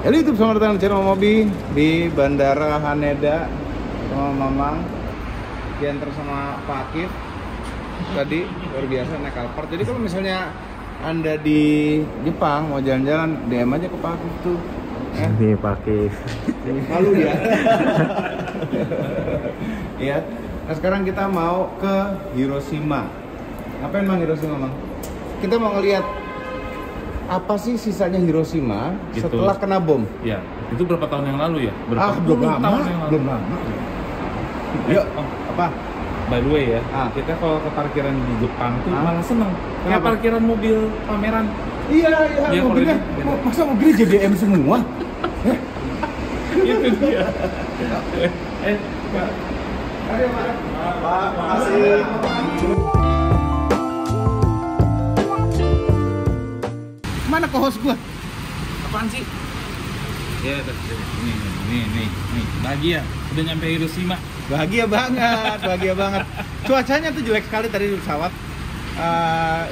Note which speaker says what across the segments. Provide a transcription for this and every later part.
Speaker 1: Halo YouTube, selamat datang di channel Mobi di Bandara Haneda sama Mamang, diantar sama Pak Akif tadi, luar biasa naik Alphard. Jadi kalau misalnya Anda di Jepang mau jalan-jalan, DM aja ke Pak Akif tuh.
Speaker 2: Ini Pak Akif.
Speaker 1: Malu ya. Ya. Nah sekarang kita mau ke Hiroshima. Ngapain Mang Hiroshima, Mang? Kita mau ngeliat apa sih sisanya Hiroshima
Speaker 3: gitu.
Speaker 1: Setelah kena bom?
Speaker 3: Ya, itu berapa tahun yang lalu ya?
Speaker 1: Belum lama. Yuk, apa?
Speaker 3: By the way ya,
Speaker 1: Ah.
Speaker 3: kita kalau ke parkiran di Jepang tuh
Speaker 1: Ah.
Speaker 3: malah seneng. Kayak
Speaker 1: Kenapa?
Speaker 3: parkiran mobil pameran.
Speaker 1: Iya,
Speaker 3: Iya,
Speaker 1: mobilnya.
Speaker 3: kalau ini-
Speaker 1: Masa mobilnya JDM semua?
Speaker 3: Itu dia.
Speaker 1: Pak. Ayo, Pak. Pak, makasih. Mana co-host gua?
Speaker 3: Apaan sih? Ya, nih. Bahagia, udah nyampe Hiroshima.
Speaker 1: Bahagia banget. Cuacanya tuh jelek sekali tadi di pesawat.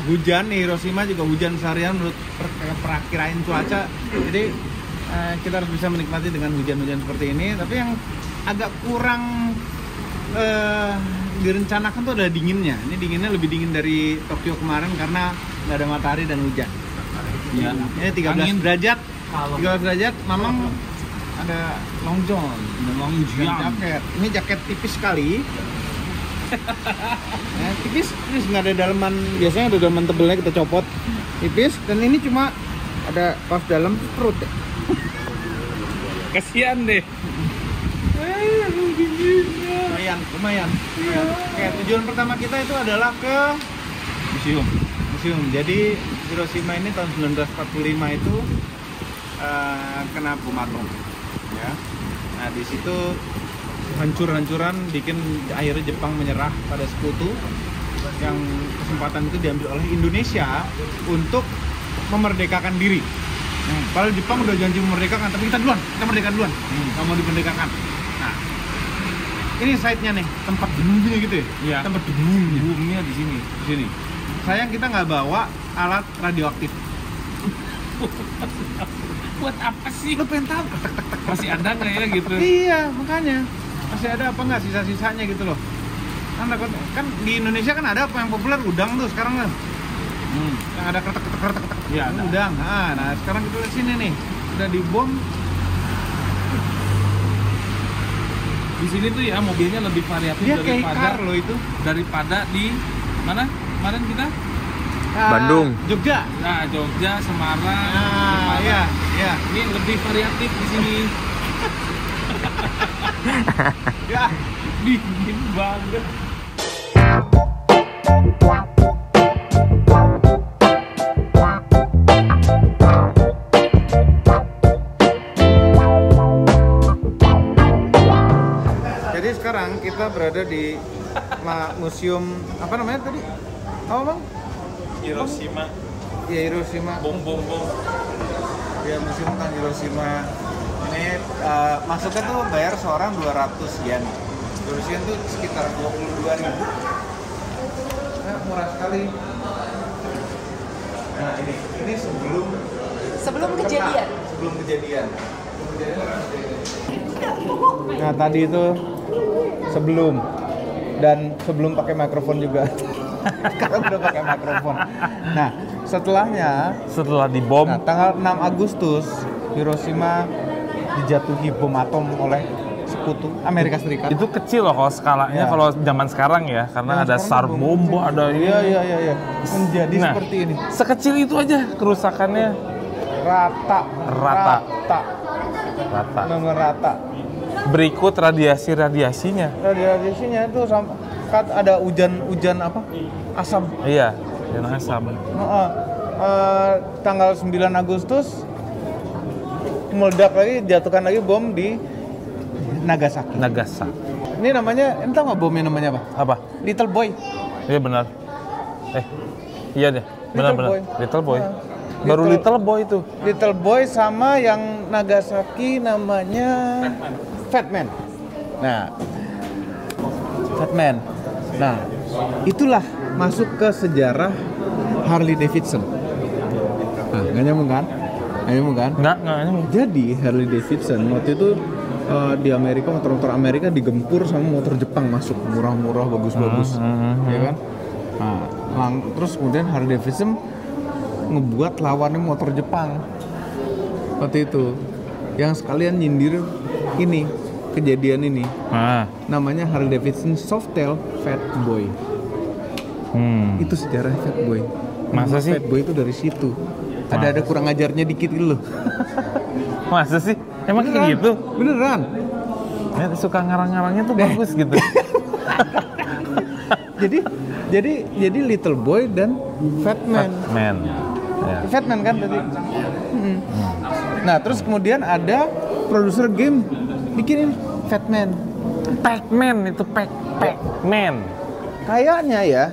Speaker 1: Hujan nih, Hiroshima juga hujan seharian menurut perakiraan cuaca. Jadi kita harus bisa menikmati dengan hujan-hujan seperti ini. Tapi yang agak kurang direncanakan tuh ada dinginnya. Ini dinginnya lebih dingin dari Tokyo kemarin karena nggak ada matahari dan hujan.
Speaker 3: Ya,
Speaker 1: Ini 13
Speaker 3: angin.
Speaker 1: derajat. 13 derajat, Mamang ada long john dan jaket. Ini jaket tipis sekali. Ya, tipis nggak ada daleman. Biasanya ada daleman tebelnya kita copot. Tipis, dan ini cuma ada kaos dalam perut ya.
Speaker 3: Kasihan deh.
Speaker 1: Lumayan. Oke, tujuan pertama kita itu adalah ke
Speaker 3: Museum.
Speaker 1: museum. Jadi Hiroshima ini tahun 1945 itu kena bom atom, ya. Nah di situ hancur-hancuran bikin akhirnya Jepang menyerah pada sekutu. Yang kesempatan itu diambil oleh Indonesia untuk memerdekakan diri. Padahal Jepang udah janji memerdekakan, tapi kita merdeka duluan, nggak mau dimerdekakan. Nah, ini site-nya nih, tempat gedungnya gitu ya?
Speaker 3: Iya.
Speaker 1: Tempat gedungnya.
Speaker 3: Boomnya di sini.
Speaker 1: Di sini. Sayang kita nggak bawa alat radioaktif.
Speaker 3: Buat apa sih?
Speaker 1: Lu pengen tahu?
Speaker 3: Masih ada nggak ya gitu?
Speaker 1: Iya, makanya masih ada apa nggak sisa-sisanya gitu loh. Kan di Indonesia kan ada apa yang populer udang tuh sekarang kan. Yang ada kretek.
Speaker 3: Iya, ada.
Speaker 1: Udang. Nah, sekarang kita lihat sini nih. Udah dibom.
Speaker 3: Di sini tuh ya mobilnya lebih variatif
Speaker 1: Dia kayak car
Speaker 3: daripada
Speaker 1: loh itu.
Speaker 3: di mana? Kemarin kita?
Speaker 2: Bandung.
Speaker 1: Jogja.
Speaker 3: Nah, Jogja, Semarang.
Speaker 1: Nah,
Speaker 3: Jepara.
Speaker 1: iya.
Speaker 3: Ini lebih variatif di sini.
Speaker 1: Ya,
Speaker 3: Dingin banget.
Speaker 1: jadi sekarang kita berada di museum apa namanya tadi? Apa Bang?
Speaker 3: Hiroshima.
Speaker 1: Ya Hiroshima.
Speaker 3: Bom.
Speaker 1: Ya museum tentang Hiroshima. Ini masuknya tuh bayar seorang 200 yen. 200 yen tuh sekitar 22.000. Murah sekali. Nah ini sebelum
Speaker 4: kejadian.
Speaker 1: Sebelum kejadian. Nah tadi itu sebelum pakai mikrofon juga. Sekarang udah pakai mikrofon. Nah setelah
Speaker 2: dibom,
Speaker 1: nah, tanggal 6 Agustus Hiroshima dijatuhi bom atom oleh sekutu Amerika Serikat.
Speaker 2: itu kecil loh kalau skalanya
Speaker 1: Ya.
Speaker 2: kalau zaman sekarang ya, karena
Speaker 1: Zaman
Speaker 2: ada
Speaker 1: sekarang
Speaker 2: SAR bomba, ada ini.
Speaker 1: Iya. Menjadi
Speaker 2: Nah,
Speaker 1: seperti ini.
Speaker 2: sekecil itu aja kerusakannya.
Speaker 1: Rata. Benar rata.
Speaker 2: Berikut radiasinya.
Speaker 1: Radiasinya itu ada hujan apa? Asam.
Speaker 2: Iya, dan asam.
Speaker 1: Tanggal 9 Agustus meledak lagi, jatuhkan lagi bom di Nagasaki. Ini namanya, entah nggak bomnya namanya apa?
Speaker 2: Apa?
Speaker 1: Little Boy.
Speaker 2: Iya benar. Iya deh. Benar.
Speaker 1: Boy.
Speaker 2: Little Boy.
Speaker 1: Nah,
Speaker 2: Baru Little Boy itu.
Speaker 1: Little Boy sama yang Nagasaki namanya Fat Man. Nah, Fat Man. Nah, itulah masuk ke sejarah Harley Davidson. Nah, nggak nyambung kan? Animu kan?
Speaker 2: Enggak animu.
Speaker 1: Jadi Harley Davidson waktu itu di Amerika, motor-motor Amerika digempur sama motor Jepang masuk murah-murah, bagus-bagus, ya kan? Nah, terus kemudian Harley Davidson ngebuat lawannya motor Jepang waktu itu, yang sekalian nyindir ini kejadian ini. Namanya Harley Davidson Softail Fat Boy. Itu sejarah Fat Boy.
Speaker 2: Masa sih?
Speaker 1: Fat Boy itu dari situ. Ada kurang ajarnya dikit gitu loh.
Speaker 2: Masa sih? Emang kayak gitu?
Speaker 1: Beneran.
Speaker 2: Ya, suka ngarang-ngarangnya tuh bagus gitu.
Speaker 1: jadi Little Boy dan Fat Man.
Speaker 2: Ya.
Speaker 1: Fat Man kan tadi. Nah, terus kemudian ada produser game bikinin Fat Man.
Speaker 2: Pac-Man itu Pac-Man.
Speaker 1: Kayaknya ya.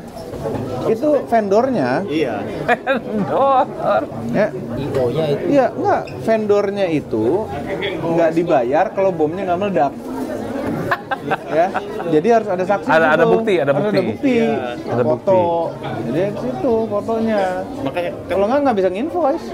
Speaker 1: Itu vendornya.
Speaker 4: Iya.
Speaker 2: Vendor.
Speaker 1: Ya.
Speaker 4: IO-nya itu.
Speaker 1: Iya, enggak. Vendornya itu nggak dibayar kalau bomnya nggak meledak. Ya, jadi harus ada saksi.
Speaker 2: Ada bukti.
Speaker 1: Ada bukti.
Speaker 4: Iya.
Speaker 2: Ada
Speaker 1: Foto. Jadi di situ fotonya.
Speaker 4: Makanya
Speaker 1: Kalau nggak bisa nginvoice.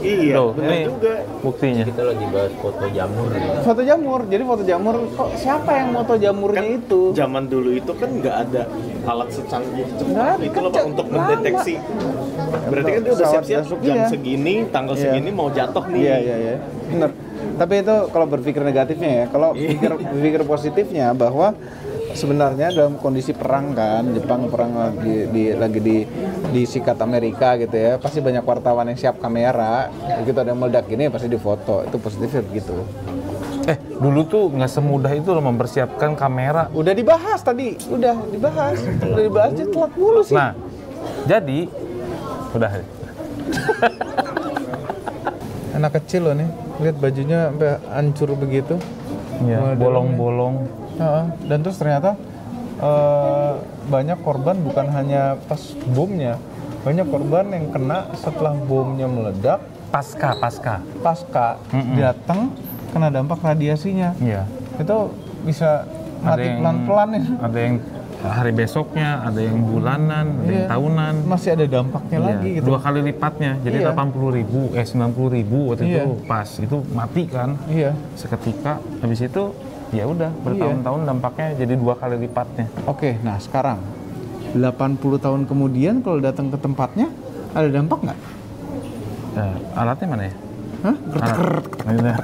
Speaker 4: iya,
Speaker 2: Tuh,
Speaker 4: benar
Speaker 2: ini
Speaker 4: juga.
Speaker 2: buktinya.
Speaker 4: Kita lagi bahas foto jamur.
Speaker 1: Foto jamur. Jadi foto jamur. Kok siapa yang foto jamurnya
Speaker 4: Kan
Speaker 1: itu?
Speaker 4: zaman dulu itu kan nggak ada alat secanggih
Speaker 1: Nggak
Speaker 4: cepat
Speaker 1: ada,
Speaker 4: itu
Speaker 1: kan
Speaker 4: loh Pak, untuk
Speaker 1: lama.
Speaker 4: mendeteksi. Berarti kan dia udah
Speaker 1: Pesawat
Speaker 4: siap-siap
Speaker 1: masuk,
Speaker 4: jam
Speaker 1: iya.
Speaker 4: segini, tanggal
Speaker 1: Iya.
Speaker 4: segini mau jatuh nih.
Speaker 1: Iya. Bener. Tapi itu kalau berpikir negatifnya ya. Kalau berpikir positifnya bahwa sebenarnya dalam kondisi perang kan, Jepang perang lagi disikat Amerika gitu ya. Pasti banyak wartawan yang siap kamera. Begitu ada yang meledak gini pasti difoto. Itu positifnya begitu.
Speaker 2: Dulu tuh nggak semudah itu loh mempersiapkan kamera.
Speaker 1: Udah dibahas tadi. Udah dibahas aja telat mulu sih.
Speaker 2: Nah, jadi udah.
Speaker 1: Anak kecil loh nih. Lihat bajunya sampai hancur begitu.
Speaker 2: Ya, bolong-bolong.
Speaker 1: Dan terus ternyata banyak korban bukan hanya pas bomnya, banyak korban yang kena setelah bomnya meledak,
Speaker 2: Pasca.
Speaker 1: datang kena dampak radiasinya.
Speaker 2: Iya.
Speaker 1: Itu bisa mati pelan-pelan ya.
Speaker 2: Ada yang hari besoknya, ada yang bulanan, ada yang tahunan.
Speaker 1: Masih ada dampaknya lagi gitu.
Speaker 2: 2 kali lipatnya. Jadi
Speaker 1: Iya.
Speaker 2: 90.000 waktu
Speaker 1: Iya.
Speaker 2: itu pas itu mati kan.
Speaker 1: Iya.
Speaker 2: Seketika habis itu ya udah bertahun-tahun dampaknya jadi 2 kali lipatnya.
Speaker 1: Oke, nah sekarang 80 tahun kemudian kalau datang ke tempatnya ada dampak nggak?
Speaker 2: Alatnya mana ya?
Speaker 1: Hah?
Speaker 2: Alat.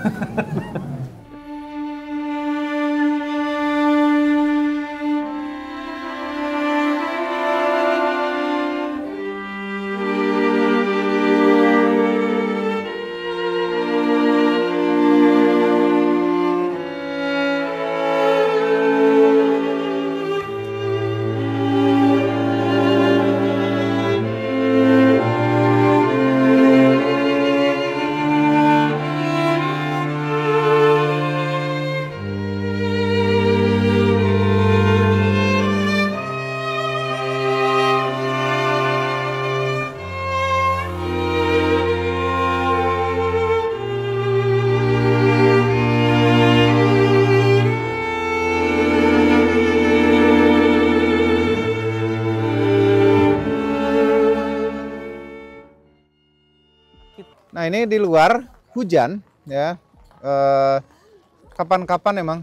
Speaker 1: Nah ini di luar hujan ya. Kapan-kapan emang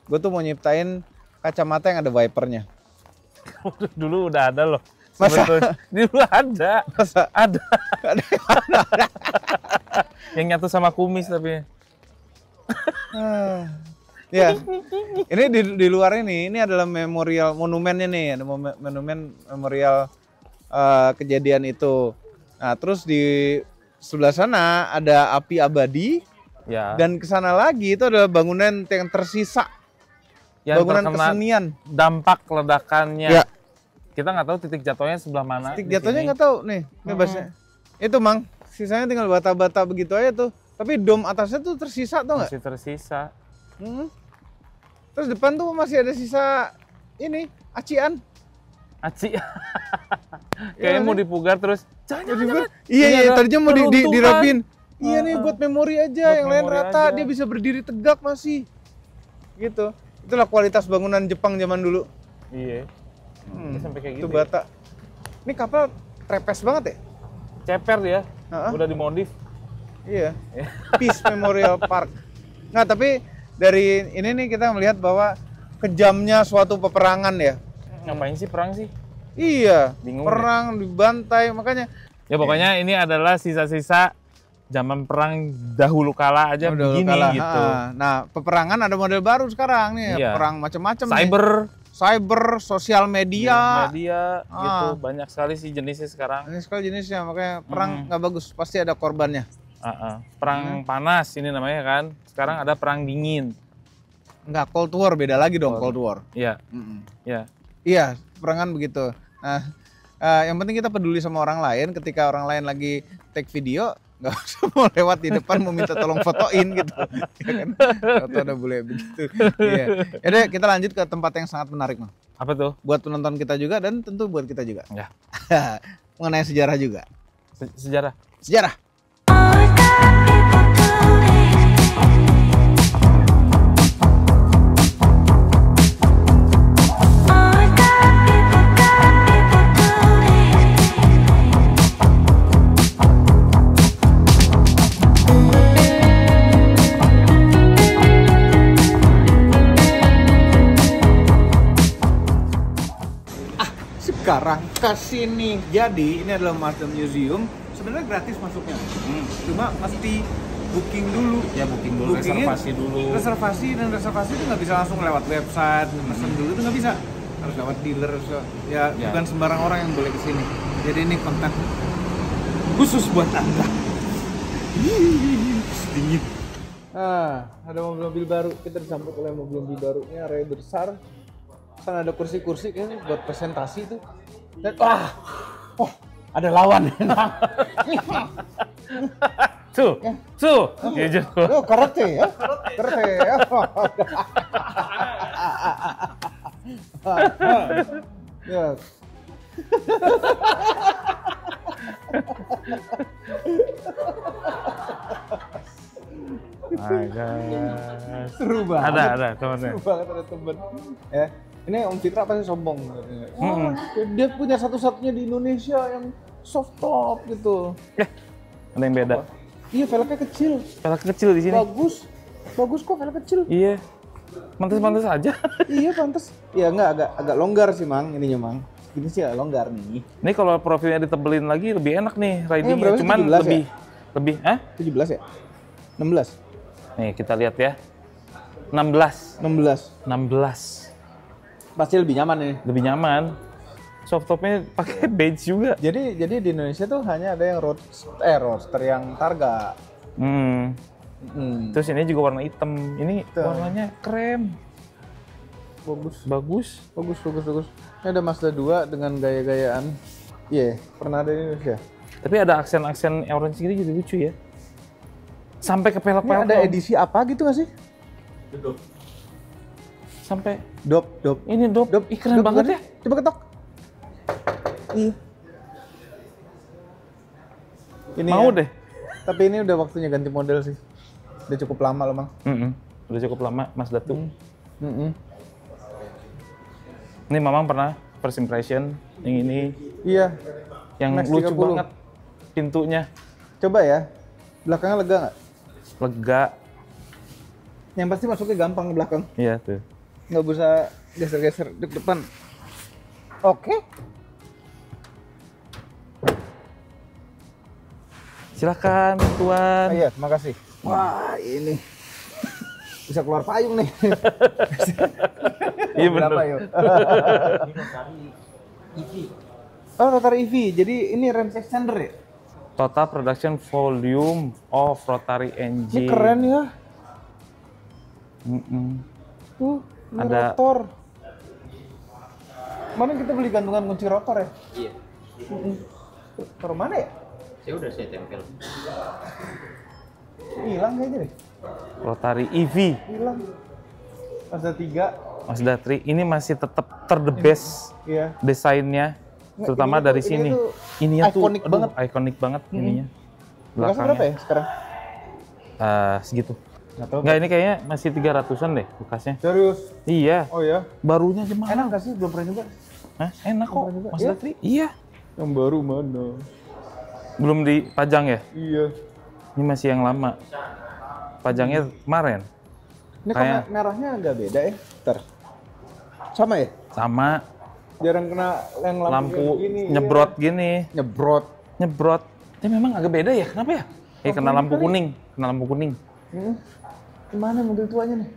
Speaker 1: gue tuh mau nyiptain kacamata yang ada wipernya.
Speaker 2: Dulu udah ada loh.
Speaker 1: Masa?
Speaker 2: Sebetulnya. Dulu ada.
Speaker 1: Masa?
Speaker 2: Ada. Yang nyatu sama kumis tapi.
Speaker 1: Ya, ini di luar ini adalah memorial monumennya nih, ada monumen memorial kejadian itu. Nah, terus di sebelah sana ada api abadi,
Speaker 2: Ya.
Speaker 1: dan ke sana lagi itu adalah bangunan yang tersisa,
Speaker 2: Yang
Speaker 1: bangunan
Speaker 2: terkena
Speaker 1: kesenian.
Speaker 2: dampak ledakannya.
Speaker 1: Ya.
Speaker 2: Kita nggak tahu titik jatuhnya sebelah mana.
Speaker 1: Titik
Speaker 2: di
Speaker 1: jatuhnya
Speaker 2: sini.
Speaker 1: nggak tahu nih, bebasnya. Itu Mang, sisanya tinggal bata-bata begitu aja tuh. Tapi dom atasnya tuh tersisa tuh nggak?
Speaker 2: Masih tersisa.
Speaker 1: Terus depan tuh masih ada sisa ini acian.
Speaker 2: Aci. Kayaknya mau dipugar terus. Jangan.
Speaker 1: Iya, tadinya mau
Speaker 2: peruntukan.
Speaker 1: dirapin. Iya nih buat memori aja,
Speaker 2: Buat
Speaker 1: yang lain
Speaker 2: memori
Speaker 1: rata,
Speaker 2: aja.
Speaker 1: dia bisa berdiri tegak masih. Gitu. Itulah kualitas bangunan Jepang zaman dulu.
Speaker 2: Iya. Dia sampai kayak
Speaker 1: Itu
Speaker 2: gitu. Ya.
Speaker 1: bata. Ini kapal trepes banget ya?
Speaker 2: Ceper dia.
Speaker 1: Heeh.
Speaker 2: Udah dimodif.
Speaker 1: Iya. Peace Memorial Park. Nggak, tapi dari ini nih kita melihat bahwa kejamnya suatu peperangan ya.
Speaker 2: Ngapain sih perang sih?
Speaker 1: Iya,
Speaker 2: Bingung
Speaker 1: perang dibantai, makanya
Speaker 2: Ya pokoknya ini adalah sisa-sisa zaman perang dahulu kala aja
Speaker 1: udah
Speaker 2: begini
Speaker 1: kalah.
Speaker 2: gitu.
Speaker 1: Nah, peperangan ada model baru sekarang nih,
Speaker 2: Iya.
Speaker 1: perang macam-macam nih. Cyber, sosial media.
Speaker 2: Media gitu, banyak sekali sih jenisnya sekarang.
Speaker 1: Ini sekali jenisnya, makanya perang nggak bagus, pasti ada korbannya.
Speaker 2: Perang panas ini namanya kan. Sekarang ada perang dingin.
Speaker 1: Nggak, Cold War beda lagi dong, Cold War.
Speaker 2: Iya.
Speaker 1: Mm-mm.
Speaker 2: Iya.
Speaker 1: Iya, perangan begitu. Nah, yang penting kita peduli sama orang lain. Ketika orang lain lagi take video, nggak usah mau lewat di depan mau minta tolong fotoin gitu. Ya kan? Atau ada boleh begitu. Iya. Yaudah, kita lanjut ke tempat yang sangat menarik, Mang.
Speaker 2: Apa tuh?
Speaker 1: Buat penonton kita juga dan tentu buat kita juga.
Speaker 2: Ya.
Speaker 1: Mengenai sejarah juga.
Speaker 2: Sejarah.
Speaker 1: Sejarah. Sekarang ke sini. Jadi ini adalah Mazda Museum. Sebenarnya gratis masuknya. Cuma mesti booking dulu.
Speaker 2: Ya booking dulu, reservasi dulu.
Speaker 1: Reservasi itu nggak bisa langsung lewat website, mesen dulu itu nggak bisa. Harus lewat dealer. Ya, bukan sembarang orang yang boleh ke sini. Jadi ini konten khusus buat Anda. Dingin. Ada mobil-mobil baru. Kita disambut oleh mobil-mobil baru. Ini area besar. Sana ada kursi-kursi kayaknya buat presentasi tuh. Dan ada lawan.
Speaker 2: Tuh. Gitu.
Speaker 1: Oh, karate ya. Karate ya. Ya. Seru banget.
Speaker 2: Ada temennya.
Speaker 1: Seru banget ada temen. Ya. Ini Om Fitra pasti sombong. Dia punya satu-satunya di Indonesia yang soft top gitu.
Speaker 2: Ada yang beda.
Speaker 1: Iya, velgnya kecil.
Speaker 2: Velg kecil di sini.
Speaker 1: Bagus kok velg kecil.
Speaker 2: Iya. Pantes aja.
Speaker 1: Iya, pantes. Ya enggak, agak longgar sih, Mang, ininya, Mang. Gini sih agak longgar nih.
Speaker 2: Ini kalau profilnya ditebelin lagi lebih enak nih ridingnya.
Speaker 1: berapa sih?
Speaker 2: Cuman
Speaker 1: 17
Speaker 2: lebih
Speaker 1: 17 ya? 16.
Speaker 2: Nih kita lihat ya. 16.
Speaker 1: Pasti lebih nyaman nih.
Speaker 2: Lebih nyaman. Soft topnya pakai beige juga.
Speaker 1: Jadi di Indonesia tuh hanya ada yang roadster yang Targa.
Speaker 2: Terus ini juga warna hitam. Ini warnanya krem. Bagus. Ini ada Mazda 2 dengan gaya-gayaan. Iya, pernah ada di Indonesia. Tapi ada aksen-aksen orange gini jadi lucu ya. Sampai ke pelek-pelek.
Speaker 1: Ada edisi apa gitu nggak sih?
Speaker 2: Sampai
Speaker 1: Dop.
Speaker 2: ini dop. Ih, keren banget ya.
Speaker 1: Coba ketok. Iya. Ini
Speaker 2: Mau
Speaker 1: ya.
Speaker 2: deh.
Speaker 1: Tapi ini udah waktunya ganti model sih. Udah cukup lama loh, Mang.
Speaker 2: Udah cukup lama Mazda 2. Ini Mamang pernah first impression yang ini.
Speaker 1: Iya.
Speaker 2: Yang
Speaker 1: Max
Speaker 2: lucu
Speaker 1: 30.
Speaker 2: banget pintunya.
Speaker 1: Coba ya. Belakangnya lega nggak?
Speaker 2: Lega.
Speaker 1: Yang pasti masuknya gampang ke belakang.
Speaker 2: Iya tuh.
Speaker 1: Nggak bisa geser-geser di depan. Oke.
Speaker 2: Silakan Tuan.
Speaker 1: Iya, makasih. Wah, ini bisa keluar payung nih.
Speaker 2: Iya bener.
Speaker 1: Berapa yuk? Oh, rotary EV. Jadi ini range extender ya?
Speaker 2: Total production volume of rotary engine.
Speaker 1: Ini keren ya. Tuh, ini
Speaker 2: Ada-
Speaker 1: rotor. Kemarin kita beli gantungan kunci rotor ya?
Speaker 4: Iya.
Speaker 1: Rotor mana ya?
Speaker 4: Saya tempel.
Speaker 1: Hilang kayaknya deh.
Speaker 2: Rotary EV.
Speaker 1: Hilang. Mazda 3.
Speaker 2: Mazda 3 ini masih tetap the best
Speaker 1: Iya.
Speaker 2: desainnya, terutama
Speaker 1: ini
Speaker 2: dari
Speaker 1: tuh-
Speaker 2: sini.
Speaker 1: ini tuh
Speaker 2: Ininya tuh
Speaker 1: iconic banget.
Speaker 2: Iconic banget ininya.
Speaker 1: Bekasnya berapa ya sekarang?
Speaker 2: Segitu.
Speaker 1: Nggak tahu.
Speaker 2: Enggak, ini kayaknya masih 300-an deh bekasnya.
Speaker 1: Serius?
Speaker 2: Iya.
Speaker 1: Oh ya?
Speaker 2: Barunya aja mahal.
Speaker 1: Enak nggak sih? Belum pernah juga.
Speaker 2: Hah? Enak kok.
Speaker 1: Pernah juga.
Speaker 2: Mazda
Speaker 1: Iya?
Speaker 2: 3. Iya.
Speaker 1: Yang baru mana?
Speaker 2: Belum dipajang ya?
Speaker 1: Iya.
Speaker 2: Ini masih yang lama. Pajangnya kemarin.
Speaker 1: Ini
Speaker 2: Kayak-
Speaker 1: kok merahnya agak beda ya? Ntar. Sama ya?
Speaker 2: Sama
Speaker 1: Jarang kena yang
Speaker 2: lampu
Speaker 1: gini,
Speaker 2: nyebrot gini.
Speaker 1: iya. Nyebrot.
Speaker 2: Ini memang agak beda ya, kenapa ya? Kena lampu kuning, kena lampu kuning.
Speaker 1: Gimana mobil tuanya nih?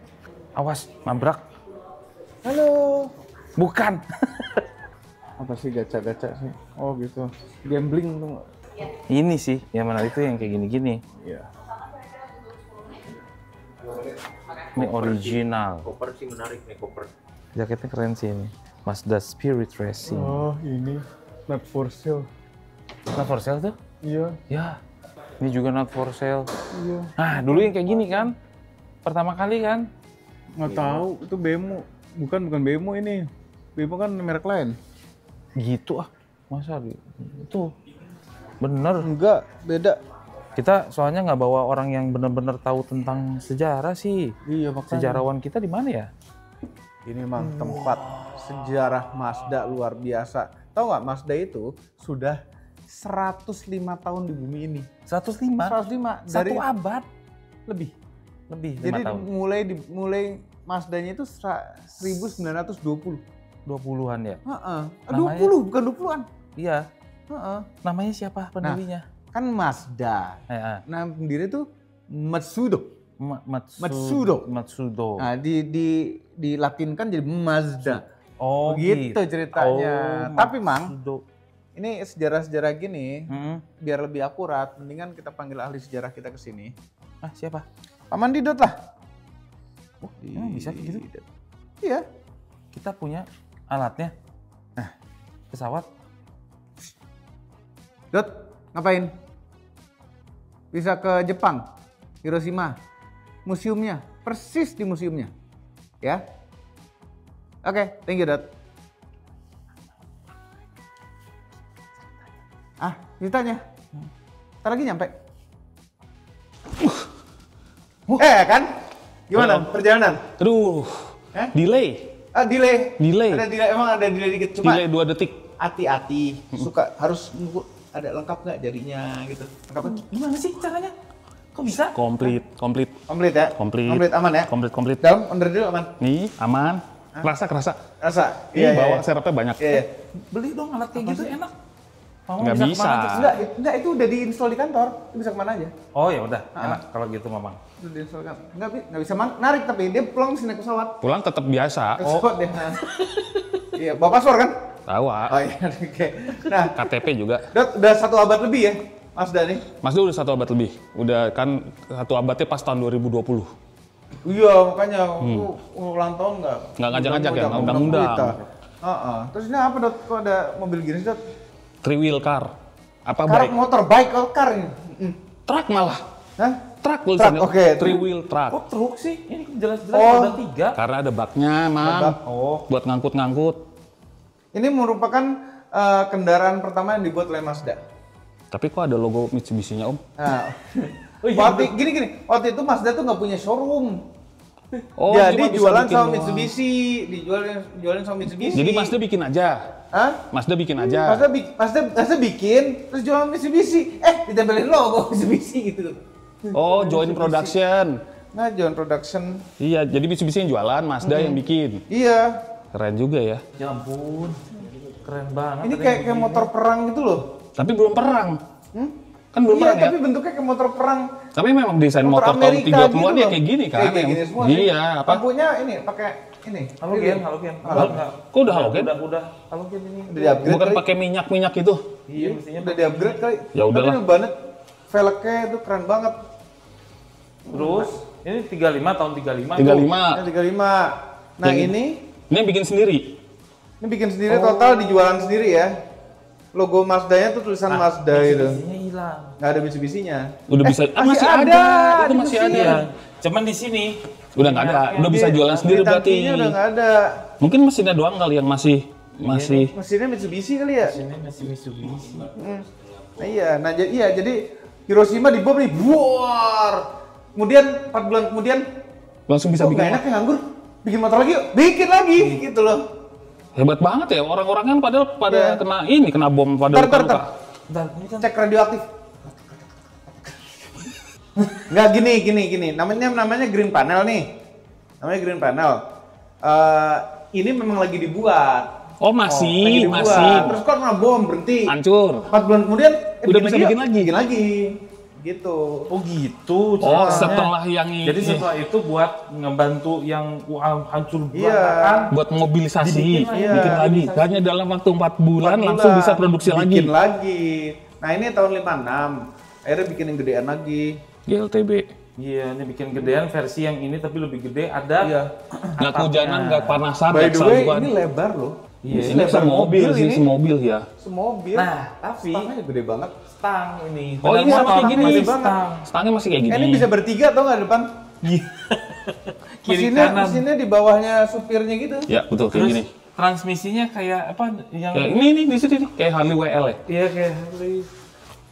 Speaker 2: Awas, nabrak.
Speaker 1: Halo.
Speaker 2: Bukan.
Speaker 1: Apa sih gacha-gacha sih? Oh gitu. Gambling tuh.
Speaker 2: Ini sih, yang mana itu yang kayak gini-gini.
Speaker 1: Iya.
Speaker 2: Ini original.
Speaker 4: Koper sih menarik nih, koper.
Speaker 2: Jaketnya keren sih ini. Mazda Spirit Racing.
Speaker 1: Oh ini. Not for sale.
Speaker 2: Not for sale tuh?
Speaker 1: Iya.
Speaker 2: Ya. Ini juga not for sale.
Speaker 1: Iya.
Speaker 2: Nah, dulu yang kayak gini kan. Pertama kali kan.
Speaker 1: Nggak tahu itu Bemo. Bukan Bemo ini. Bemo kan merek lain.
Speaker 2: Gitu ah. Masa itu bener.
Speaker 1: Enggak, beda.
Speaker 2: Kita soalnya nggak bawa orang yang bener-bener tahu tentang sejarah sih.
Speaker 1: Iya, makanya.
Speaker 2: Sejarawan kita di mana ya?
Speaker 1: Ini memang tempat sejarah Mazda luar biasa. Tahu nggak, Mazda itu sudah 105 tahun di bumi ini.
Speaker 2: 105?
Speaker 1: 105
Speaker 2: Satu
Speaker 1: dari
Speaker 2: abad?
Speaker 1: lebih.
Speaker 2: Lebih, 5
Speaker 1: Jadi
Speaker 2: tahun.
Speaker 1: mulai Mazdanya itu 1920.
Speaker 2: 20-an ya?
Speaker 1: Heeh.
Speaker 2: Namanya-
Speaker 1: 20 bukan 20-an.
Speaker 2: Iya.
Speaker 1: Heeh.
Speaker 2: Namanya siapa pendirinya?
Speaker 1: Kan Mazda. Nah, pendiri itu Matsudo. Matsudo.
Speaker 2: Matsudo.
Speaker 1: Nah, dilatinkan jadi Mazda.
Speaker 2: Oh
Speaker 1: Begitu ceritanya.
Speaker 2: Oh,
Speaker 1: Tapi Mang,
Speaker 2: Matsudo.
Speaker 1: ini sejarah-sejarah gini,
Speaker 2: Hmm.
Speaker 1: biar lebih akurat, mendingan kita panggil ahli sejarah kita ke sini.
Speaker 2: Ah, siapa?
Speaker 1: Paman Didot lah.
Speaker 2: Oh, emang bisa kayak gitu?
Speaker 1: Didot. Iya.
Speaker 2: Kita punya alatnya. Nah, pesawat.
Speaker 1: Dot, ngapain? Bisa ke Jepang, Hiroshima, museumnya, persis di museumnya. Ya. Oke, thank you, Dot. Ceritanya. Ntar lagi nyampe. Kan? Gimana perjalanan?
Speaker 3: Aduh,
Speaker 1: Eh?
Speaker 3: delay.
Speaker 1: Delay.
Speaker 3: Delay.
Speaker 1: Ada delay, emang ada delay dikit. Cuma
Speaker 3: Delay 2 detik.
Speaker 1: hati-hati. Suka harus nunggu ada lengkap nggak jarinya gitu. Lengkap nggak?
Speaker 2: Gimana sih caranya? Kok bisa?
Speaker 3: Komplit.
Speaker 1: Komplit ya?
Speaker 3: Komplit.
Speaker 1: Komplit aman ya?
Speaker 3: Komplit.
Speaker 1: Dalam onderdil aman?
Speaker 3: Nih, aman. Kerasa.
Speaker 1: Rasa?
Speaker 3: Ini bawa serepnya banyak.
Speaker 1: Iya.
Speaker 2: Beli dong alat kayak gitu enak. Mama
Speaker 3: Nggak bisa.
Speaker 2: kemana aja?
Speaker 1: Enggak, itu udah diinstal di kantor. Itu bisa kemana aja.
Speaker 2: Oh ya udah, enak kalau gitu Mamang.
Speaker 1: Itu diinstal di kantor. Nggak bisa narik, tapi dia pulang sini naik pesawat.
Speaker 3: Pulang tetap biasa.
Speaker 1: Pesawat deh. Iya, bawa paspor kan?
Speaker 3: Tahu,
Speaker 1: Oh iya, oke. Nah,
Speaker 3: KTP juga.
Speaker 1: udah 1 abad lebih ya, Mazda nih?
Speaker 3: Mazda udah 1 abad lebih. Udah kan 1 abadnya pas tahun 2020.
Speaker 1: Iya, makanya ulang tahun nggak?
Speaker 3: Nggak ngajak-ngajak ya, nggak undang-undang.
Speaker 1: Terus ini apa, Dot? Kok ada mobil gini sih, Dot?
Speaker 3: 3 wheel car. Apa
Speaker 1: Car
Speaker 3: bike?
Speaker 1: motor, bike, car ini.
Speaker 3: Truk malah.
Speaker 1: Hah?
Speaker 3: Truk tulisannya.
Speaker 1: Truk, oke.
Speaker 3: 3 wheel truck.
Speaker 2: Kok truk sih? Ini jelas-jelas
Speaker 1: Oh.
Speaker 2: ada 3.
Speaker 3: Karena ada baknya, Mang.
Speaker 1: bak.
Speaker 2: Oh,
Speaker 3: Buat ngangkut-ngangkut.
Speaker 1: Ini merupakan kendaraan pertama yang dibuat oleh Mazda.
Speaker 3: Tapi kok ada logo Mitsubishi-nya, Om?
Speaker 1: Nah,
Speaker 2: Oh, iya,
Speaker 1: waktu itu Mazda tuh nggak punya showroom.
Speaker 3: Oh,
Speaker 1: Jadi
Speaker 3: cuma bisa
Speaker 1: jualan
Speaker 3: bikin
Speaker 1: sama
Speaker 3: doang.
Speaker 1: Mitsubishi, jualan sama Mitsubishi.
Speaker 3: Jadi Mazda bikin aja.
Speaker 1: Hah?
Speaker 3: Mazda bikin aja.
Speaker 1: Mazda bikin, terus jualan Mitsubishi. Ditempelin logo Mitsubishi gitu.
Speaker 3: Oh, joint production.
Speaker 1: Nah, jualan production.
Speaker 3: Iya, jadi Mitsubishi yang jualan, Mazda yang bikin.
Speaker 1: Iya.
Speaker 3: Keren juga ya.
Speaker 2: ya ampun. Keren banget.
Speaker 1: Ini
Speaker 2: ada
Speaker 1: kayak
Speaker 2: yang
Speaker 1: motor perang gitu loh.
Speaker 3: Tapi belum perang. Kan belum
Speaker 1: Iya,
Speaker 3: perang ya.
Speaker 1: tapi bentuknya kayak motor perang.
Speaker 3: Tapi memang desain
Speaker 1: Motor
Speaker 3: motor tahun
Speaker 1: Amerika
Speaker 3: 30-an
Speaker 1: gitu
Speaker 3: ya
Speaker 1: loh.
Speaker 3: kayak gini kan.
Speaker 1: Kayak
Speaker 3: yang-
Speaker 1: gini semua.
Speaker 3: Iya, apa?
Speaker 1: Lampunya ini pakai ini.
Speaker 2: Halogen.
Speaker 1: Halogen.
Speaker 3: Kok udah halogen?
Speaker 2: Udah halogen ini.
Speaker 1: Udah di-upgrade
Speaker 3: Bukan
Speaker 1: kali.
Speaker 3: pakai minyak-minyak itu.
Speaker 2: Iya, mestinya.
Speaker 1: Udah di-upgrade kali.
Speaker 3: Ya udahlah.
Speaker 1: Tapi ini banget. Velgnya itu keren banget.
Speaker 2: Terus ini 35 tahun 35.
Speaker 3: 35.
Speaker 1: Ini 35. Nah,
Speaker 3: Yang-
Speaker 1: ini
Speaker 3: Ini yang bikin sendiri.
Speaker 1: bikin sendiri total dijualan sendiri ya. Logo Mazda-nya tuh tulisan Mazda itu.
Speaker 2: Mestinya hilang.
Speaker 1: Nggak ada Mitsubishi-nya.
Speaker 3: Udah bisa.
Speaker 1: masih ada.
Speaker 3: Itu
Speaker 1: Di
Speaker 3: masih
Speaker 1: mesin.
Speaker 3: ada.
Speaker 2: Iya. Cuman di sini
Speaker 3: Udah nggak ada. Udah bisa jualan sendiri
Speaker 1: Di
Speaker 3: berarti.
Speaker 1: tangkinya udah nggak ada.
Speaker 3: Mungkin mesinnya doang kali yang masih
Speaker 1: Mesinnya Mitsubishi kali ya?
Speaker 2: Sini masih Mitsubishi.
Speaker 1: Nah iya, jadi Hiroshima dibom nih, buar. Kemudian 4 bulan kemudian,
Speaker 3: langsung bisa
Speaker 1: kok nggak
Speaker 3: bikin.
Speaker 1: enak ya nganggur? Bikin motor lagi yuk, bikin lagi gitu loh.
Speaker 3: Hebat banget ya orang-orang kan padahal pada kena bom pada
Speaker 1: Ntar.
Speaker 3: luka.
Speaker 2: Dan ini kan
Speaker 1: Cek radioaktif. Nggak gini. Namanya green panel nih. Namanya green panel. Ini memang lagi dibuat.
Speaker 2: Oh
Speaker 1: Lagi
Speaker 2: masih.
Speaker 1: Terus kok kena bom berhenti.
Speaker 2: Hancur.
Speaker 1: 4 bulan kemudian
Speaker 2: Udah bisa bikin lagi?
Speaker 1: Bikin lagi. Gitu.
Speaker 3: Oh gitu.
Speaker 2: Oh
Speaker 3: caranya.
Speaker 2: setelah yang ini.
Speaker 3: Jadi setelah itu buat ngebantu yang hancur
Speaker 1: Iya.
Speaker 3: berantakan.
Speaker 2: buat mobilisasi,
Speaker 3: Dibikin
Speaker 2: bikin
Speaker 1: lagi.
Speaker 2: lagi. Hanya dalam waktu 4 bulan
Speaker 1: 4
Speaker 2: langsung
Speaker 1: bulan,
Speaker 2: bisa produksi
Speaker 1: bikin
Speaker 2: lagi.
Speaker 1: lagi. Nah ini tahun 56. Akhirnya bikin yang gedean lagi.
Speaker 2: GLTB.
Speaker 3: Iya, ini bikin gedean versi yang ini tapi lebih gede. Ada
Speaker 1: Iya.
Speaker 2: Nggak kehujanan, nggak panasan,
Speaker 1: By
Speaker 2: nggak
Speaker 1: the way,
Speaker 2: kesaluan.
Speaker 1: ini lebar loh.
Speaker 3: Iya,
Speaker 2: Ini semobil sih, semobil ya.
Speaker 1: Semobil.
Speaker 3: Nah, tapi
Speaker 1: Stangnya gede banget.
Speaker 3: stang ini.
Speaker 2: Oh ini
Speaker 3: Padahal
Speaker 2: sama kayak gini.
Speaker 1: masih banget.
Speaker 2: Stangnya masih kayak gini.
Speaker 1: Ini bisa bertiga tau nggak depan?
Speaker 3: Kiri
Speaker 1: Mesinnya,
Speaker 3: kanan.
Speaker 1: mesinnya di bawahnya supirnya gitu.
Speaker 2: Ya betul kayak
Speaker 3: Terus
Speaker 2: gini.
Speaker 3: transmisinya kayak apa yang
Speaker 2: Kayak ini di sini nih, kayak Harley WL ya.
Speaker 3: iya kayak Harley.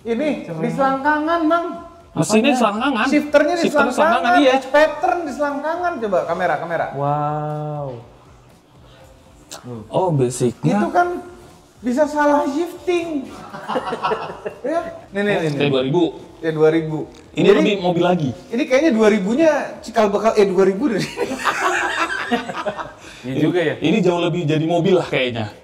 Speaker 1: Ini di selangkangan, Bang.
Speaker 2: Mesinnya selangkangan.
Speaker 1: Shifternya di
Speaker 2: Shifternya
Speaker 1: selangkangan,
Speaker 2: iya.
Speaker 1: edge pattern di selangkangan. Coba kamera.
Speaker 3: Wow.
Speaker 2: Oh basicnya.
Speaker 1: Itu kan bisa salah shifting. Ya, nih.
Speaker 2: Kayak 2000.
Speaker 1: Ya 2000.
Speaker 2: Ini
Speaker 1: Jadi,
Speaker 2: lebih mobil lagi.
Speaker 1: ini kayaknya 2000-nya cikal bakal 2000 deh.
Speaker 3: Iya juga ya.
Speaker 2: Ini jauh lebih jadi mobil lah kayaknya.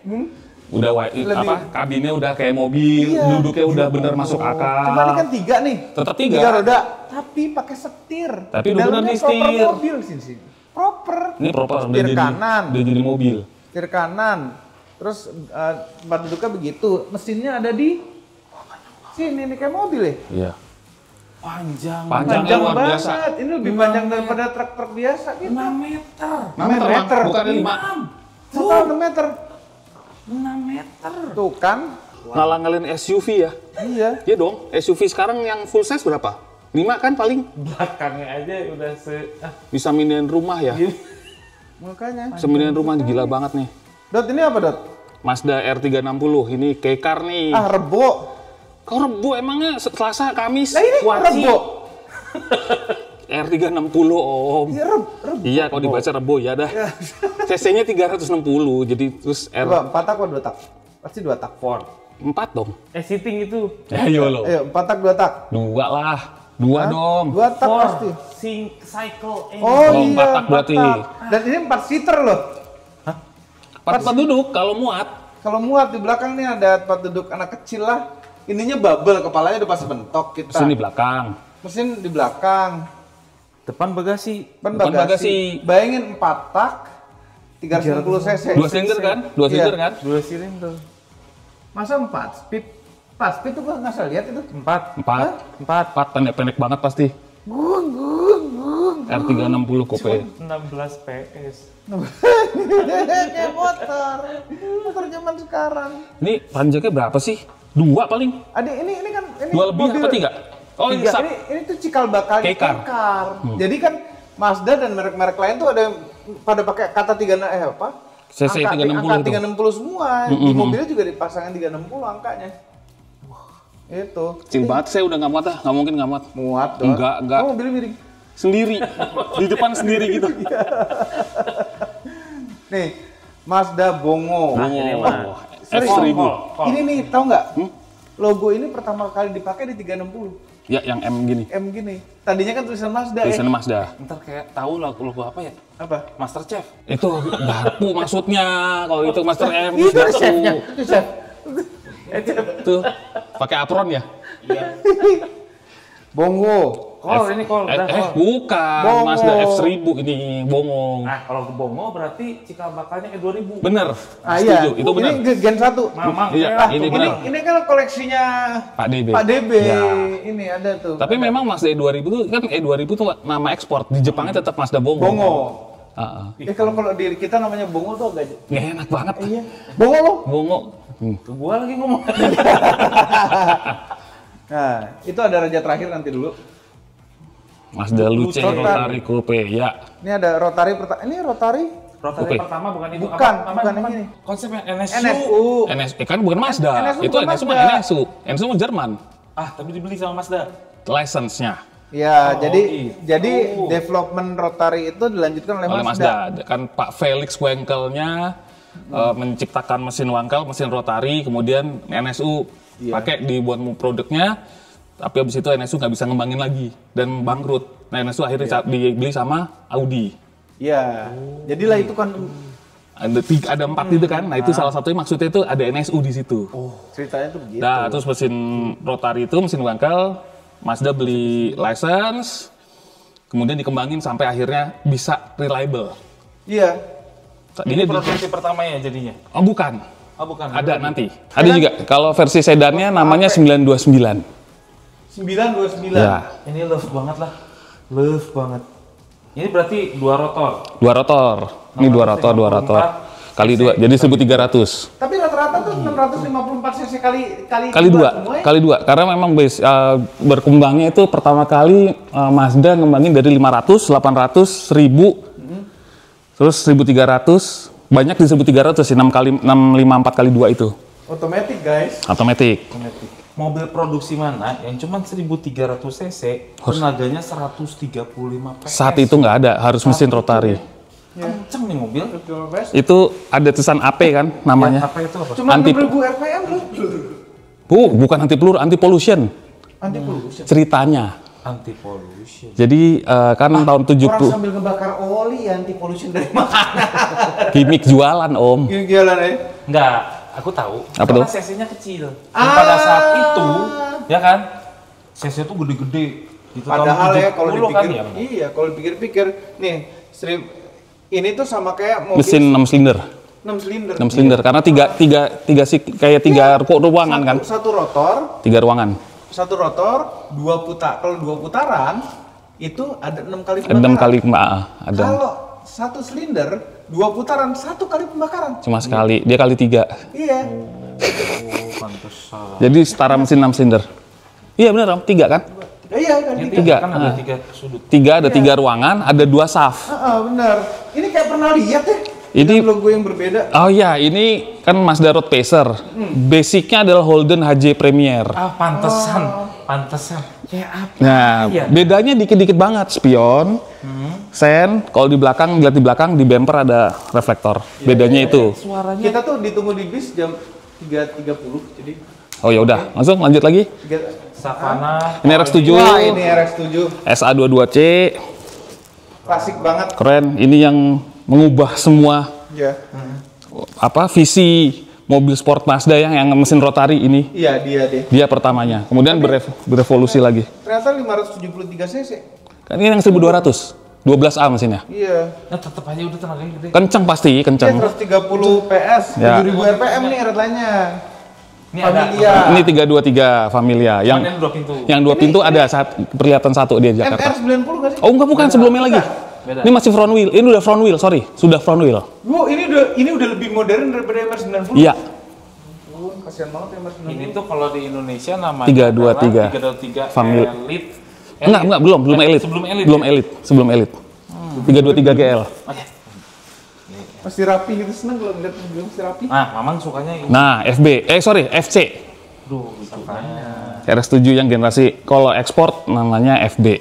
Speaker 2: Udah
Speaker 1: Lebih-
Speaker 2: kabinnya udah kayak mobil,
Speaker 1: Iya.
Speaker 2: duduknya udah bener masuk akal.
Speaker 1: Cuma ini kan 3 nih.
Speaker 2: Tetap 3.
Speaker 1: 3 roda, tapi pakai setir.
Speaker 2: Tapi udah bener
Speaker 1: Dalamnya
Speaker 2: nih setir.
Speaker 1: proper mobil sih. Proper.
Speaker 2: Ini proper udah
Speaker 1: Setir
Speaker 2: jadi
Speaker 1: kanan.
Speaker 2: udah jadi mobil.
Speaker 1: Setir kanan. Terus tempat duduknya begitu. Mesinnya ada di sini nih kayak mobil ya.
Speaker 2: Iya.
Speaker 3: Panjang.
Speaker 2: Panjangnya luar
Speaker 1: banget.
Speaker 2: biasa.
Speaker 1: Ini lebih panjang daripada truk-truk biasa gitu.
Speaker 3: 6 meter.
Speaker 2: 6 meter, Bang.
Speaker 1: meter.
Speaker 2: Bukan 5.
Speaker 1: Total 6 meter.
Speaker 3: 6 meter.
Speaker 1: Tuh kan?
Speaker 2: Ngalang-ngalin SUV ya.
Speaker 1: Iya.
Speaker 2: Iya dong, SUV sekarang yang full size berapa? 5 kan paling?
Speaker 3: Belakangnya aja udah
Speaker 2: Bisa mindahin rumah ya.
Speaker 1: Makanya.
Speaker 2: Semindahin rumah gila banget nih.
Speaker 1: Dot ini apa, Dot?
Speaker 2: Mazda R360, ini K-Car nih.
Speaker 1: Ah, Rebo.
Speaker 2: Kau Rebo emangnya Selasa, Kamis?
Speaker 1: Lah ini
Speaker 2: Waci.
Speaker 1: Rebo.
Speaker 2: R360 om.
Speaker 1: Iya, Rebo.
Speaker 2: Iya, kalau dibaca Rebo ya dah. CC-nya 360, jadi terus
Speaker 1: Coba 4 tak atau 2 tak? Pasti 2 tak.
Speaker 3: Ford.
Speaker 2: 4 dong.
Speaker 3: Seating itu.
Speaker 2: Ayo lo.
Speaker 1: Ayo, 4 tak 2 tak.
Speaker 2: 2 lah. 2 dong.
Speaker 1: 2 tak
Speaker 3: Ford.
Speaker 1: pasti.
Speaker 3: Cycle.
Speaker 1: Oh,
Speaker 2: Oh,
Speaker 1: iya,
Speaker 2: 4 tak berarti.
Speaker 1: 4 tak. Dan ini 4 seater loh.
Speaker 2: 4 duduk kalau muat.
Speaker 1: Kalau muat di belakang nih ada tempat duduk anak kecil lah. Ininya bubble, kepalanya udah pasti bentok kita.
Speaker 2: Sini belakang.
Speaker 1: Mesin di belakang.
Speaker 3: Depan bagasi.
Speaker 1: Depan
Speaker 2: Depan bagasi.
Speaker 1: Bayangin 4 tak, 390 cc.
Speaker 2: 2 silinder kan? 2
Speaker 1: Iya.
Speaker 2: silinder kan?
Speaker 3: 2 silinder.
Speaker 1: Masa 4 speed? 4 speed tuh gua nggak salah lihat itu.
Speaker 2: 4 pendek-pendek banget pasti. R360 coupe.
Speaker 3: 16 PS.
Speaker 1: Kayak motor zaman sekarang.
Speaker 2: Ini panjangnya berapa sih? 2 paling.
Speaker 1: Adik ini kan ini
Speaker 2: 2 lebih apa 3? Oh, ini
Speaker 1: Tiga.
Speaker 2: sub.
Speaker 1: Ini tuh cikal bakal
Speaker 2: K-Car.
Speaker 1: K-Car. Jadi kan Mazda dan merek-merek lain tuh ada yang pada pakai kata 3 apa?
Speaker 2: CC 360
Speaker 1: angka
Speaker 2: itu.
Speaker 1: 360 semua. Di mobilnya juga dipasangin 360 angkanya. Itu.
Speaker 2: Kecil banget, saya udah nggak muat nggak mungkin nggak muat.
Speaker 1: Muat dong.
Speaker 2: Enggak.
Speaker 1: Oh, mobilnya miring.
Speaker 2: Sendiri. Di depan sendiri gitu.
Speaker 1: Nih, Mazda Bongo.
Speaker 2: Nah,
Speaker 3: ini
Speaker 2: oh,
Speaker 3: mah.
Speaker 2: F1000.
Speaker 1: Ini nih, tahu nggak? Logo ini pertama kali dipakai di 360.
Speaker 2: Ya, yang M gini.
Speaker 1: M gini. Tadinya kan tulisan Mazda ya.
Speaker 2: Tulisannya Mazda.
Speaker 3: Ntar kayak tahu logo apa ya?
Speaker 1: Apa?
Speaker 3: Master Chef.
Speaker 2: Itu garpu maksudnya. Kalau itu Master M,
Speaker 1: Itu ada
Speaker 2: garpu.
Speaker 1: chefnya. Itu chef.
Speaker 2: Tuh, pakai apron ya?
Speaker 1: Bongo.
Speaker 3: Ini call.
Speaker 2: Bukan.
Speaker 1: Bongo.
Speaker 2: Mazda F1000 ini bongong.
Speaker 3: Nah, kalau ke Bongo berarti cikal bakalnya E2000.
Speaker 2: Bener.
Speaker 1: Ah iya,
Speaker 2: Setuju. Itu bener.
Speaker 1: ini Gen 1.
Speaker 3: Mamang.
Speaker 2: Iya,
Speaker 3: lah,
Speaker 2: ini
Speaker 3: tuh,
Speaker 2: bener.
Speaker 1: Ini kan koleksinya
Speaker 2: Pak DB.
Speaker 1: Pak DB.
Speaker 2: Ya.
Speaker 1: Ini ada tuh.
Speaker 2: Tapi memang Mazda E2000 tuh kan E2000 tuh nama ekspor. Di Jepangnya tetap Mazda Bongo.
Speaker 1: Bongo. Kalau di kita namanya Bongo tuh agak
Speaker 2: Nggak enak banget.
Speaker 1: iya. Bongo lo.
Speaker 2: Bongo.
Speaker 3: Tuh gua lagi ngomong.
Speaker 1: Nah, itu ada raja terakhir nanti dulu.
Speaker 2: Mazda Luce
Speaker 1: Rotary.
Speaker 2: Rotary Coupe, ya.
Speaker 1: Ini ada Rotary ini Rotary
Speaker 3: Rotary
Speaker 2: Oke.
Speaker 3: pertama bukan itu.
Speaker 1: Bukan,
Speaker 3: Apa
Speaker 1: bukan
Speaker 3: namanya?
Speaker 1: yang ini.
Speaker 3: Konsepnya NSU.
Speaker 1: NSU.
Speaker 2: NSU kan bukan Mazda.
Speaker 1: NSU
Speaker 2: Itu
Speaker 1: bukan
Speaker 2: NSU mah
Speaker 1: Mazda.
Speaker 2: NSU. NSU mah Jerman.
Speaker 3: Ah, tapi dibeli sama Mazda.
Speaker 2: License-nya
Speaker 1: Ya,
Speaker 3: Oh,
Speaker 1: jadi
Speaker 3: gitu.
Speaker 1: jadi development Rotary itu dilanjutkan oleh
Speaker 2: oleh
Speaker 1: Mazda.
Speaker 2: Mazda. Kan Pak Felix Wankelnya menciptakan mesin Wankel, mesin Rotary, kemudian NSU pakai dibuat produknya.
Speaker 3: Tapi habis itu NSU nggak bisa ngembangin lagi dan bangkrut. Nah NSU akhirnya dibeli sama Audi.
Speaker 1: Iya. Jadilah itu kan
Speaker 3: Ada 4 itu kan. Nah itu salah satunya maksudnya itu ada NSU di situ.
Speaker 1: ceritanya tuh begitu.
Speaker 3: Nah terus mesin rotari itu mesin bangkel, Mazda beli license, kemudian dikembangin sampai akhirnya bisa reliable.
Speaker 1: Iya.
Speaker 3: Ini
Speaker 2: produksi pertama ya jadinya.
Speaker 3: Oh bukan.
Speaker 2: Oh bukan.
Speaker 3: Ada nanti. Ada juga. Kalau versi sedannya namanya 929.
Speaker 1: 929.
Speaker 3: Ya.
Speaker 2: Ini love banget lah. Love banget. Ini berarti 2 rotor.
Speaker 3: 2 rotor. Ini 2 rotor, 2 rotor. Kali 2, jadi 1300.
Speaker 1: Tapi rata-rata tuh 654 cc
Speaker 3: Kali 2, kali 2. Karena memang berkembangnya itu pertama kali Mazda ngembangin dari 500, 800, 1000, terus 1300. Banyak di 1300 sih, 654 kali 2 itu.
Speaker 1: Otomatis guys.
Speaker 3: Otomatis.
Speaker 2: Mobil produksi mana yang cuma 1300 cc, tenaganya 135 PS.
Speaker 3: Saat itu nggak ada, harus mesin rotari.
Speaker 2: Kenceng nih mobil.
Speaker 3: Itu ada tulisan AP kan namanya.
Speaker 2: Apa itu apa?
Speaker 1: Cuma
Speaker 3: Anti-
Speaker 1: 6000 RPM loh.
Speaker 3: Bukan anti peluru, anti pollution.
Speaker 1: Anti pollution.
Speaker 3: Ceritanya.
Speaker 2: Anti pollution.
Speaker 3: Jadi kan tahun
Speaker 1: Orang
Speaker 3: 70
Speaker 1: sambil ngebakar oli anti pollution dari mana?
Speaker 3: gimmick jualan Om.
Speaker 1: Gila ya.
Speaker 2: Enggak, aku tahu.
Speaker 3: Apa
Speaker 2: Karena
Speaker 3: tuh?
Speaker 2: cc-nya kecil. Dan pada saat itu, ya kan, cc tuh gede-gede. Gitu.
Speaker 1: Padahal
Speaker 2: Tahun
Speaker 1: ya kalau
Speaker 2: 70
Speaker 1: dipikir,
Speaker 2: ya.
Speaker 1: iya kalau dipikir-pikir, nih ini tuh sama kayak mobil
Speaker 3: Mesin 6 silinder.
Speaker 1: 6 silinder.
Speaker 3: 6 silinder karena kayak tiga ruangan kan.
Speaker 1: Satu rotor,
Speaker 3: 3 ruangan.
Speaker 1: satu rotor, 2 putar. Kalau 2 putaran itu ada 6 kali
Speaker 3: Ada 6 kali ada.
Speaker 1: Kalau satu silinder, 2 putaran, 1 kali pembakaran.
Speaker 3: Cuma sekali, dia kali 3.
Speaker 1: Iya.
Speaker 2: Oh, pantesan.
Speaker 3: Jadi setara mesin 6 silinder. Iya benar Om, 3 kan?
Speaker 1: Iya kan.
Speaker 2: Ini
Speaker 3: Tiga.
Speaker 2: kan ada 3 sudut.
Speaker 3: 3 ada 3 ruangan, ada 2 shaft.
Speaker 1: Benar. Ini kayak pernah lihat ya.
Speaker 3: Ini-
Speaker 1: logo yang berbeda.
Speaker 3: Oh iya, ini kan Mazda Road Pacer. Basicnya adalah Holden HJ Premier.
Speaker 2: Ah, pantesan. Pantesan. Kayak apa?
Speaker 3: Nah,
Speaker 2: ya?
Speaker 3: bedanya dikit-dikit banget. Spion, sen, kalau di belakang, lihat di belakang, di bumper ada reflektor. Bedanya itu.
Speaker 2: Suaranya
Speaker 1: Kita tuh ditunggu di bis jam 3.30. Jadi
Speaker 3: Oh ya udah, langsung lanjut lagi.
Speaker 1: 3.
Speaker 2: Savana.
Speaker 3: Ini RX-7,
Speaker 1: Wah, ini RX-7.
Speaker 3: SA22C,
Speaker 1: Klasik banget.
Speaker 3: keren. Ini yang mengubah semua
Speaker 1: Ya.
Speaker 3: visi mobil sport Mazda yang mesin rotari ini.
Speaker 1: Iya, dia deh.
Speaker 3: Dia pertamanya. Kemudian berevolusi lagi.
Speaker 1: Ternyata 573 cc.
Speaker 3: Kan ini yang 1200, 12A mesinnya.
Speaker 1: Iya.
Speaker 2: Nah, tetep aja udah tenaganya gede.
Speaker 3: Kencang pasti,
Speaker 1: Dia
Speaker 3: kencang.
Speaker 1: 130 PS,
Speaker 3: Ya.
Speaker 1: 7000 RPM nih redline-nya.
Speaker 2: Ini ada.
Speaker 1: Familia.
Speaker 3: Ini 323 Familia.
Speaker 2: Yang
Speaker 3: Yang
Speaker 2: 2 pintu.
Speaker 3: yang 2 pintu ada perlihatan 1 di Jakarta.
Speaker 1: MR90 nggak sih?
Speaker 3: Oh enggak, bukan sebelumnya lagi.
Speaker 2: Beda.
Speaker 3: Ini masih front wheel. Ini udah front wheel, sorry. Sudah front wheel.
Speaker 1: Wow, ini udah lebih modern daripada MR90.
Speaker 3: Iya.
Speaker 1: Oh, kasihan banget MR90.
Speaker 2: Ini tuh kalau di Indonesia namanya
Speaker 3: 323.
Speaker 2: 323
Speaker 3: Family.
Speaker 2: Elite.
Speaker 3: Enggak, belum elit.
Speaker 2: Sebelum Elite.
Speaker 3: Belum elit, sebelum elit. 323 GL.
Speaker 1: Masih rapi gitu, seneng kalau ngeliat mobil masih rapi.
Speaker 2: Nah, Mamang sukanya ini.
Speaker 3: Nah, FC.
Speaker 2: Duh, sukanya.
Speaker 3: RS7 yang generasi kalau ekspor namanya FB.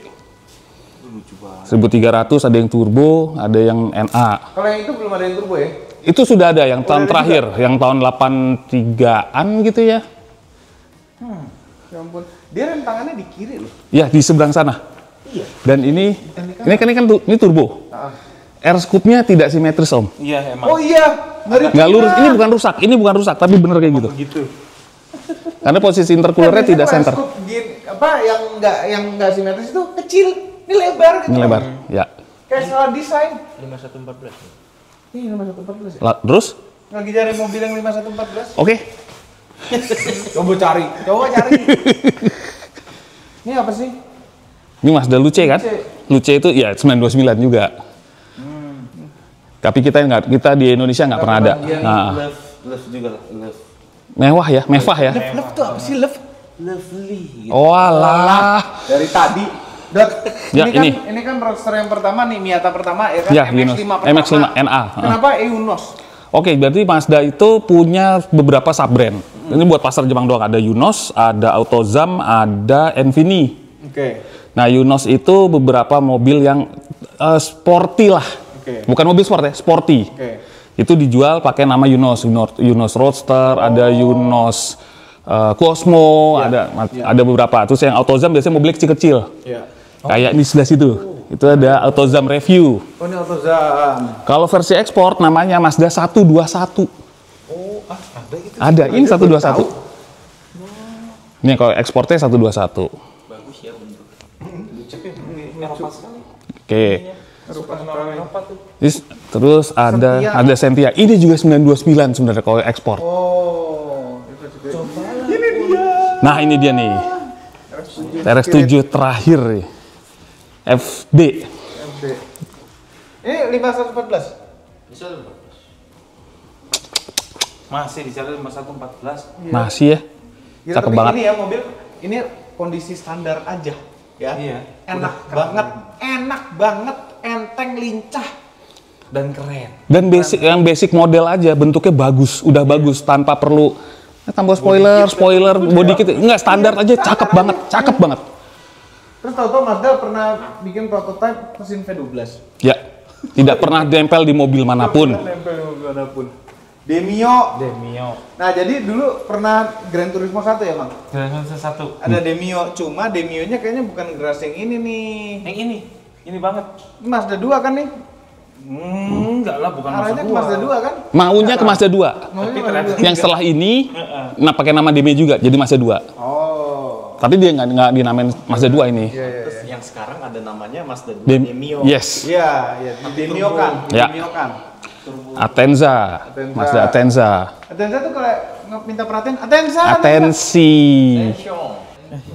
Speaker 3: 1300 ada yang turbo, ada yang NA.
Speaker 1: Kalau yang itu belum ada yang turbo ya?
Speaker 3: Itu sudah ada yang tahun
Speaker 1: ada
Speaker 3: terakhir, yang tahun 83-an gitu ya.
Speaker 1: Ya ampun. Dia rem tangannya di kiri loh.
Speaker 3: Ya, di seberang sana.
Speaker 1: Iya.
Speaker 3: Dan ini turbo. Air scoop-nya tidak simetris, Om.
Speaker 2: Iya, emang.
Speaker 1: Oh iya,
Speaker 3: Nggak lurus, ini bukan rusak, tapi bener kayak gitu.
Speaker 2: Gitu.
Speaker 3: Karena posisi intercoolernya tidak center.
Speaker 1: Yang nggak simetris itu kecil, ini lebar gitu.
Speaker 3: Ini lebar, ya.
Speaker 1: Kayak salah desain.
Speaker 2: 5114.
Speaker 1: Ini 5114 ya?
Speaker 3: Terus,
Speaker 1: Lagi cari mobil yang 5114.
Speaker 3: oke.
Speaker 1: Coba cari. Ini apa sih?
Speaker 3: Ini Mazda Luce kan? Luce itu ya 929 juga. Tapi kita di Indonesia nggak pernah ada. Nah,
Speaker 2: Love juga lah, love.
Speaker 3: mewah ya.
Speaker 1: Love tuh apa sih love?
Speaker 2: Lovely.
Speaker 3: Oh alah.
Speaker 1: Dari tadi. Dot,
Speaker 3: Ya,
Speaker 1: ini kan roadster yang pertama nih, Miata pertama ya kan?
Speaker 3: Ya,
Speaker 1: MX-5 pertama.
Speaker 3: MX-5 NA.
Speaker 1: Kenapa Eunos?
Speaker 3: Oke, berarti Mazda itu punya beberapa sub-brand. Ini buat pasar Jepang doang. Ada Yunos, ada Autozam, ada Enfini.
Speaker 1: Oke.
Speaker 3: Nah, Yunos itu beberapa mobil yang sporty lah.
Speaker 1: Oke.
Speaker 3: Bukan mobil sport ya, sporty.
Speaker 1: Oke.
Speaker 3: Itu dijual pakai nama Yunos. Yunos Roadster, ada Yunos Cosmo, ada beberapa. Terus yang AutoZam biasanya mobil kecil-kecil.
Speaker 1: Iya.
Speaker 3: Kayak di sebelah situ. Itu ada AutoZam Review.
Speaker 1: Oh, ini AutoZam.
Speaker 3: Kalau versi ekspor namanya Mazda 121.
Speaker 1: Oh, ada gitu.
Speaker 3: Ada, ini 121. Ini kalau ekspornya 121.
Speaker 1: Bagus ya bentuk. Ceknya Eropa sekali.
Speaker 3: Oke.
Speaker 1: Eropa tuh.
Speaker 3: Terus ada Sentia. Ini juga 929 sebenarnya kalau ekspor.
Speaker 1: Oh, itu juga.
Speaker 4: Ini dia.
Speaker 3: Nah, ini dia nih. RX7 terakhir nih. FD.
Speaker 1: Ini 5114.
Speaker 2: Bisa 14. Masih di sana 5114.
Speaker 3: Masih ya.
Speaker 1: Ya,
Speaker 3: Cakep
Speaker 1: tapi
Speaker 3: banget.
Speaker 1: ini ya mobil, ini kondisi standar aja ya.
Speaker 2: Iya.
Speaker 1: Enak banget, enteng, lincah.
Speaker 2: Dan keren.
Speaker 3: Dan basic model aja bentuknya bagus, udah bagus tanpa perlu tambah spoiler, body kit. Enggak, standar aja cakep banget.
Speaker 1: Terus tahu-tahu Mazda pernah bikin prototipe mesin V12.
Speaker 3: Ya. Tidak pernah nempel di mobil manapun.
Speaker 1: Nempel di mobil manapun. Demio. Nah, jadi dulu pernah Gran Turismo 1 ya, Bang?
Speaker 2: Grand satu.
Speaker 1: Ada Demio, cuma Demio-nya kayaknya bukan geras yang ini nih.
Speaker 2: Yang ini banget.
Speaker 1: Mazda 2 kan nih?
Speaker 2: Enggak lah, bukan
Speaker 1: Arahnya ke Mazda 2 kan?
Speaker 3: Maunya ke Mazda 2.
Speaker 1: Maunya Mazda 2.
Speaker 3: Yang setelah ini pakai nama Demio juga, jadi Mazda 2.
Speaker 1: Oh.
Speaker 3: Tapi dia nggak dinamain Mazda 2 ini.
Speaker 4: Terus yang sekarang ada namanya Mazda 2
Speaker 3: Dem-
Speaker 4: Demio.
Speaker 3: Yes.
Speaker 1: Iya, Demio kan.
Speaker 3: Ya.
Speaker 1: Demio kan.
Speaker 3: Atenza. Mazda Atenza.
Speaker 1: Atenza tuh kalau minta perhatian, Atenza.
Speaker 3: Atensi.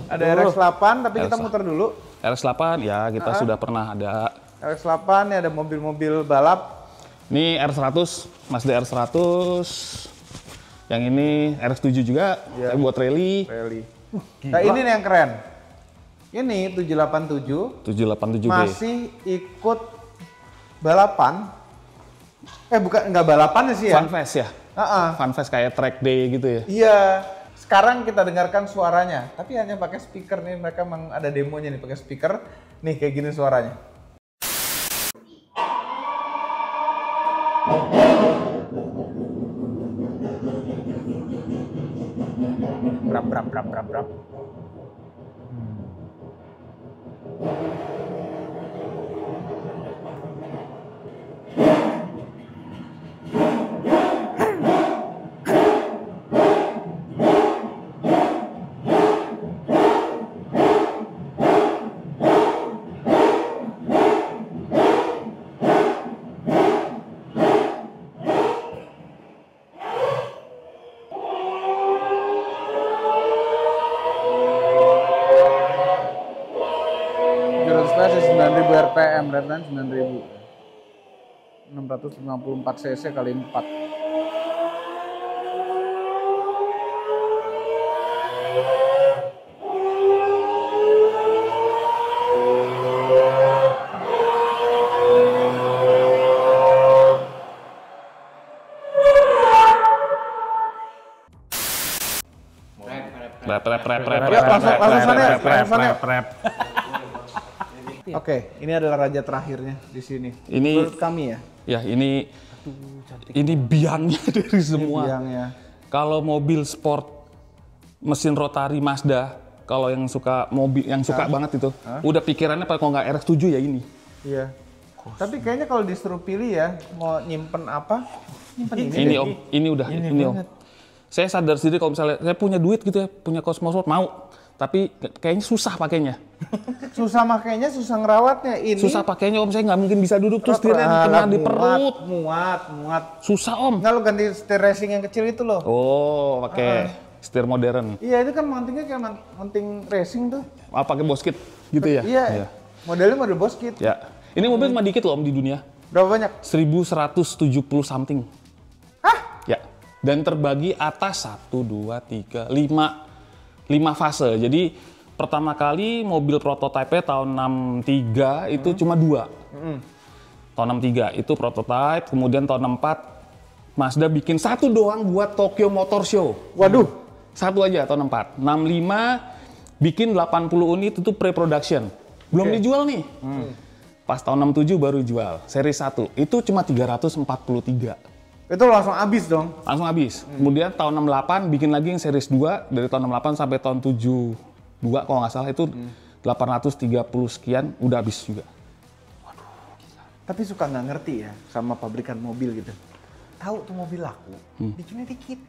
Speaker 1: Ada RX-8 tapi kita muter dulu.
Speaker 3: RX-8 ya kita sudah pernah ada.
Speaker 1: RX-8 nih ada mobil-mobil balap.
Speaker 3: Ini R100, Mazda R100. Yang ini RX7 juga, tapi buat rally.
Speaker 1: Nah ini nih yang keren. Ini 787
Speaker 3: 787B.
Speaker 1: masih ikut balapan. Bukan, nggak balapan sih ya?
Speaker 3: Funfest ya?
Speaker 1: Heeh.
Speaker 3: Funfest kayak track day gitu ya?
Speaker 1: Iya. Sekarang kita dengarkan suaranya, tapi hanya pakai speaker nih. Mereka memang ada demonya nih pakai speaker. Nih kayak gini suaranya. Brap. Gearbox 9000 RPM, redline 9000. 654 cc kali 4.
Speaker 3: Rep.
Speaker 1: Oke, ini adalah raja terakhirnya di sini.
Speaker 3: Ini
Speaker 1: Menurut kami ya.
Speaker 3: Ya ini biangnya dari semua.
Speaker 1: Biangnya.
Speaker 3: Kalau mobil sport mesin rotari Mazda, kalau yang suka mobil yang suka banget itu, udah pikirannya kalau nggak RX7 ya ini.
Speaker 1: Iya. Tapi kayaknya kalau disuruh pilih ya, mau nyimpen apa? Nyimpen ini.
Speaker 3: Ini Om, ini udah ini Om. Saya sadar sendiri kalau misalnya saya punya duit gitu ya, punya Cosmo Sport mau, tapi kayaknya susah pakainya.
Speaker 1: Susah makainya, susah ngerawatnya. Ini
Speaker 3: Susah pakainya Om, saya nggak mungkin bisa duduk terus setirnya kena di perut.
Speaker 1: Muat.
Speaker 3: Susah Om.
Speaker 1: Nggak, lo ganti setir racing yang kecil itu loh.
Speaker 3: Oh, pakai setir modern.
Speaker 1: Iya, itu kan mountingnya kayak mounting racing tuh.
Speaker 3: Pakai bosket gitu ya?
Speaker 1: Iya. Modelnya model bosket.
Speaker 3: Ya. Ini mobil cuma dikit loh Om di dunia.
Speaker 1: Berapa banyak?
Speaker 3: 1170 something.
Speaker 1: Hah?
Speaker 3: Ya. Dan terbagi atas 1, 2, 3, 5 fase. Jadi pertama kali mobil prototipe tahun 63 itu cuma 2. Tahun 63 itu prototipe, kemudian tahun 64 Mazda bikin satu doang buat Tokyo Motor Show.
Speaker 1: Waduh.
Speaker 3: Satu aja tahun 64. 65 bikin 80 unit itu pre-production. Belum dijual nih. Pas tahun 67 baru jual. Seri 1. Itu cuma 343.
Speaker 2: Itu langsung habis dong.
Speaker 3: Langsung habis. Kemudian tahun 68 bikin lagi yang series 2 dari tahun 68 sampai tahun 72 kalau nggak salah itu 830 sekian udah habis juga.
Speaker 2: Tapi suka nggak ngerti ya sama pabrikan mobil gitu. Tahu tuh mobil laku, bikinnya dikit.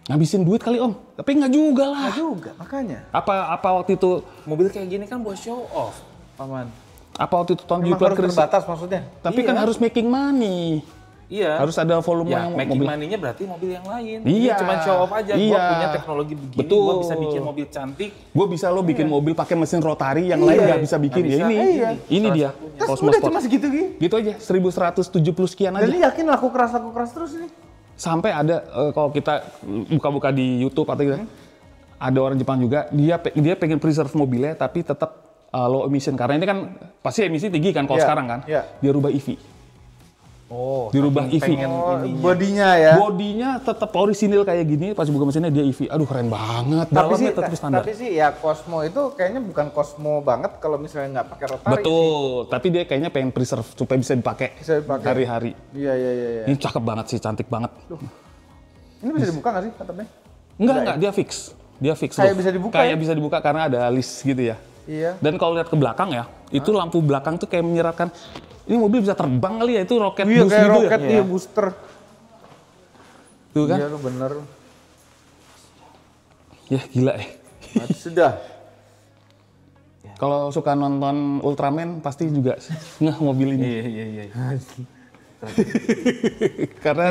Speaker 3: Ngabisin duit kali Om, tapi nggak juga lah.
Speaker 2: Nggak juga, makanya.
Speaker 3: Apa waktu itu
Speaker 5: Mobil kayak gini kan buat show off.
Speaker 2: Paman.
Speaker 3: apa waktu itu tahun
Speaker 2: Memang harus terbatas maksudnya.
Speaker 3: Tapi kan harus making money.
Speaker 5: Iya.
Speaker 3: Harus ada volume
Speaker 5: Ya,
Speaker 3: yang
Speaker 5: making
Speaker 3: mobil.
Speaker 5: money-nya berarti mobil yang lain.
Speaker 3: Iya.
Speaker 5: Ini cuma show off aja. Gua
Speaker 3: Iya.
Speaker 5: punya teknologi begini,
Speaker 3: Betul.
Speaker 5: gua bisa bikin mobil cantik.
Speaker 3: Gue bisa lo bikin mobil pakai mesin rotari yang lain nggak bisa bikin.
Speaker 5: Nggak
Speaker 3: Ya
Speaker 5: bisa.
Speaker 3: ini,
Speaker 2: Iya.
Speaker 3: ini dia.
Speaker 2: Terus
Speaker 3: Cosmo
Speaker 2: udah
Speaker 3: Sport.
Speaker 2: cuma segitu gitu.
Speaker 3: Gitu aja, 1170 sekian aja.
Speaker 2: Jadi yakin laku keras terus ini.
Speaker 3: Sampai ada kalau kita buka-buka di YouTube atau gitu, ada orang Jepang juga dia pengen preserve mobilnya tapi tetap low emission karena ini kan pasti emisi tinggi kan kalau
Speaker 2: Iya,
Speaker 3: sekarang kan.
Speaker 2: iya.
Speaker 3: Dia rubah EV.
Speaker 5: Oh,
Speaker 3: Dirubah EV.
Speaker 5: pengen
Speaker 2: Oh,
Speaker 5: ininya.
Speaker 2: bodinya ya.
Speaker 3: Bodinya tetap orisinil kayak gini, pas buka mesinnya dia EV. Aduh keren banget. Dalamnya tetap standar.
Speaker 2: tapi sih ya Cosmo itu kayaknya bukan Cosmo banget kalau misalnya nggak pakai rotary.
Speaker 3: Betul, tapi dia kayaknya pengen preserve supaya bisa dipakai
Speaker 2: Bisa dipakai.
Speaker 3: hari-hari.
Speaker 2: Iya.
Speaker 3: Ini cakep banget sih, cantik banget.
Speaker 2: Ini bisa dibuka nggak sih atapnya?
Speaker 3: Enggak, dia fix. Dia fix.
Speaker 2: Kayak
Speaker 3: loh.
Speaker 2: bisa dibuka
Speaker 3: Kayak
Speaker 2: ya?
Speaker 3: bisa dibuka karena ada list gitu ya.
Speaker 2: Iya.
Speaker 3: Dan kalau lihat ke belakang ya, itu lampu belakang tuh kayak menyeratkan, ini mobil bisa terbang kali ya, itu roket
Speaker 2: Iya
Speaker 3: boost
Speaker 2: kayak
Speaker 3: gitu
Speaker 2: roket
Speaker 3: ya.
Speaker 2: dia booster.
Speaker 3: Tuh kan?
Speaker 2: Iya lu bener.
Speaker 3: Ya gila
Speaker 2: Sudah.
Speaker 3: Kalau suka nonton Ultraman pasti juga ngeh mobil ini.
Speaker 5: Iya.
Speaker 3: Karena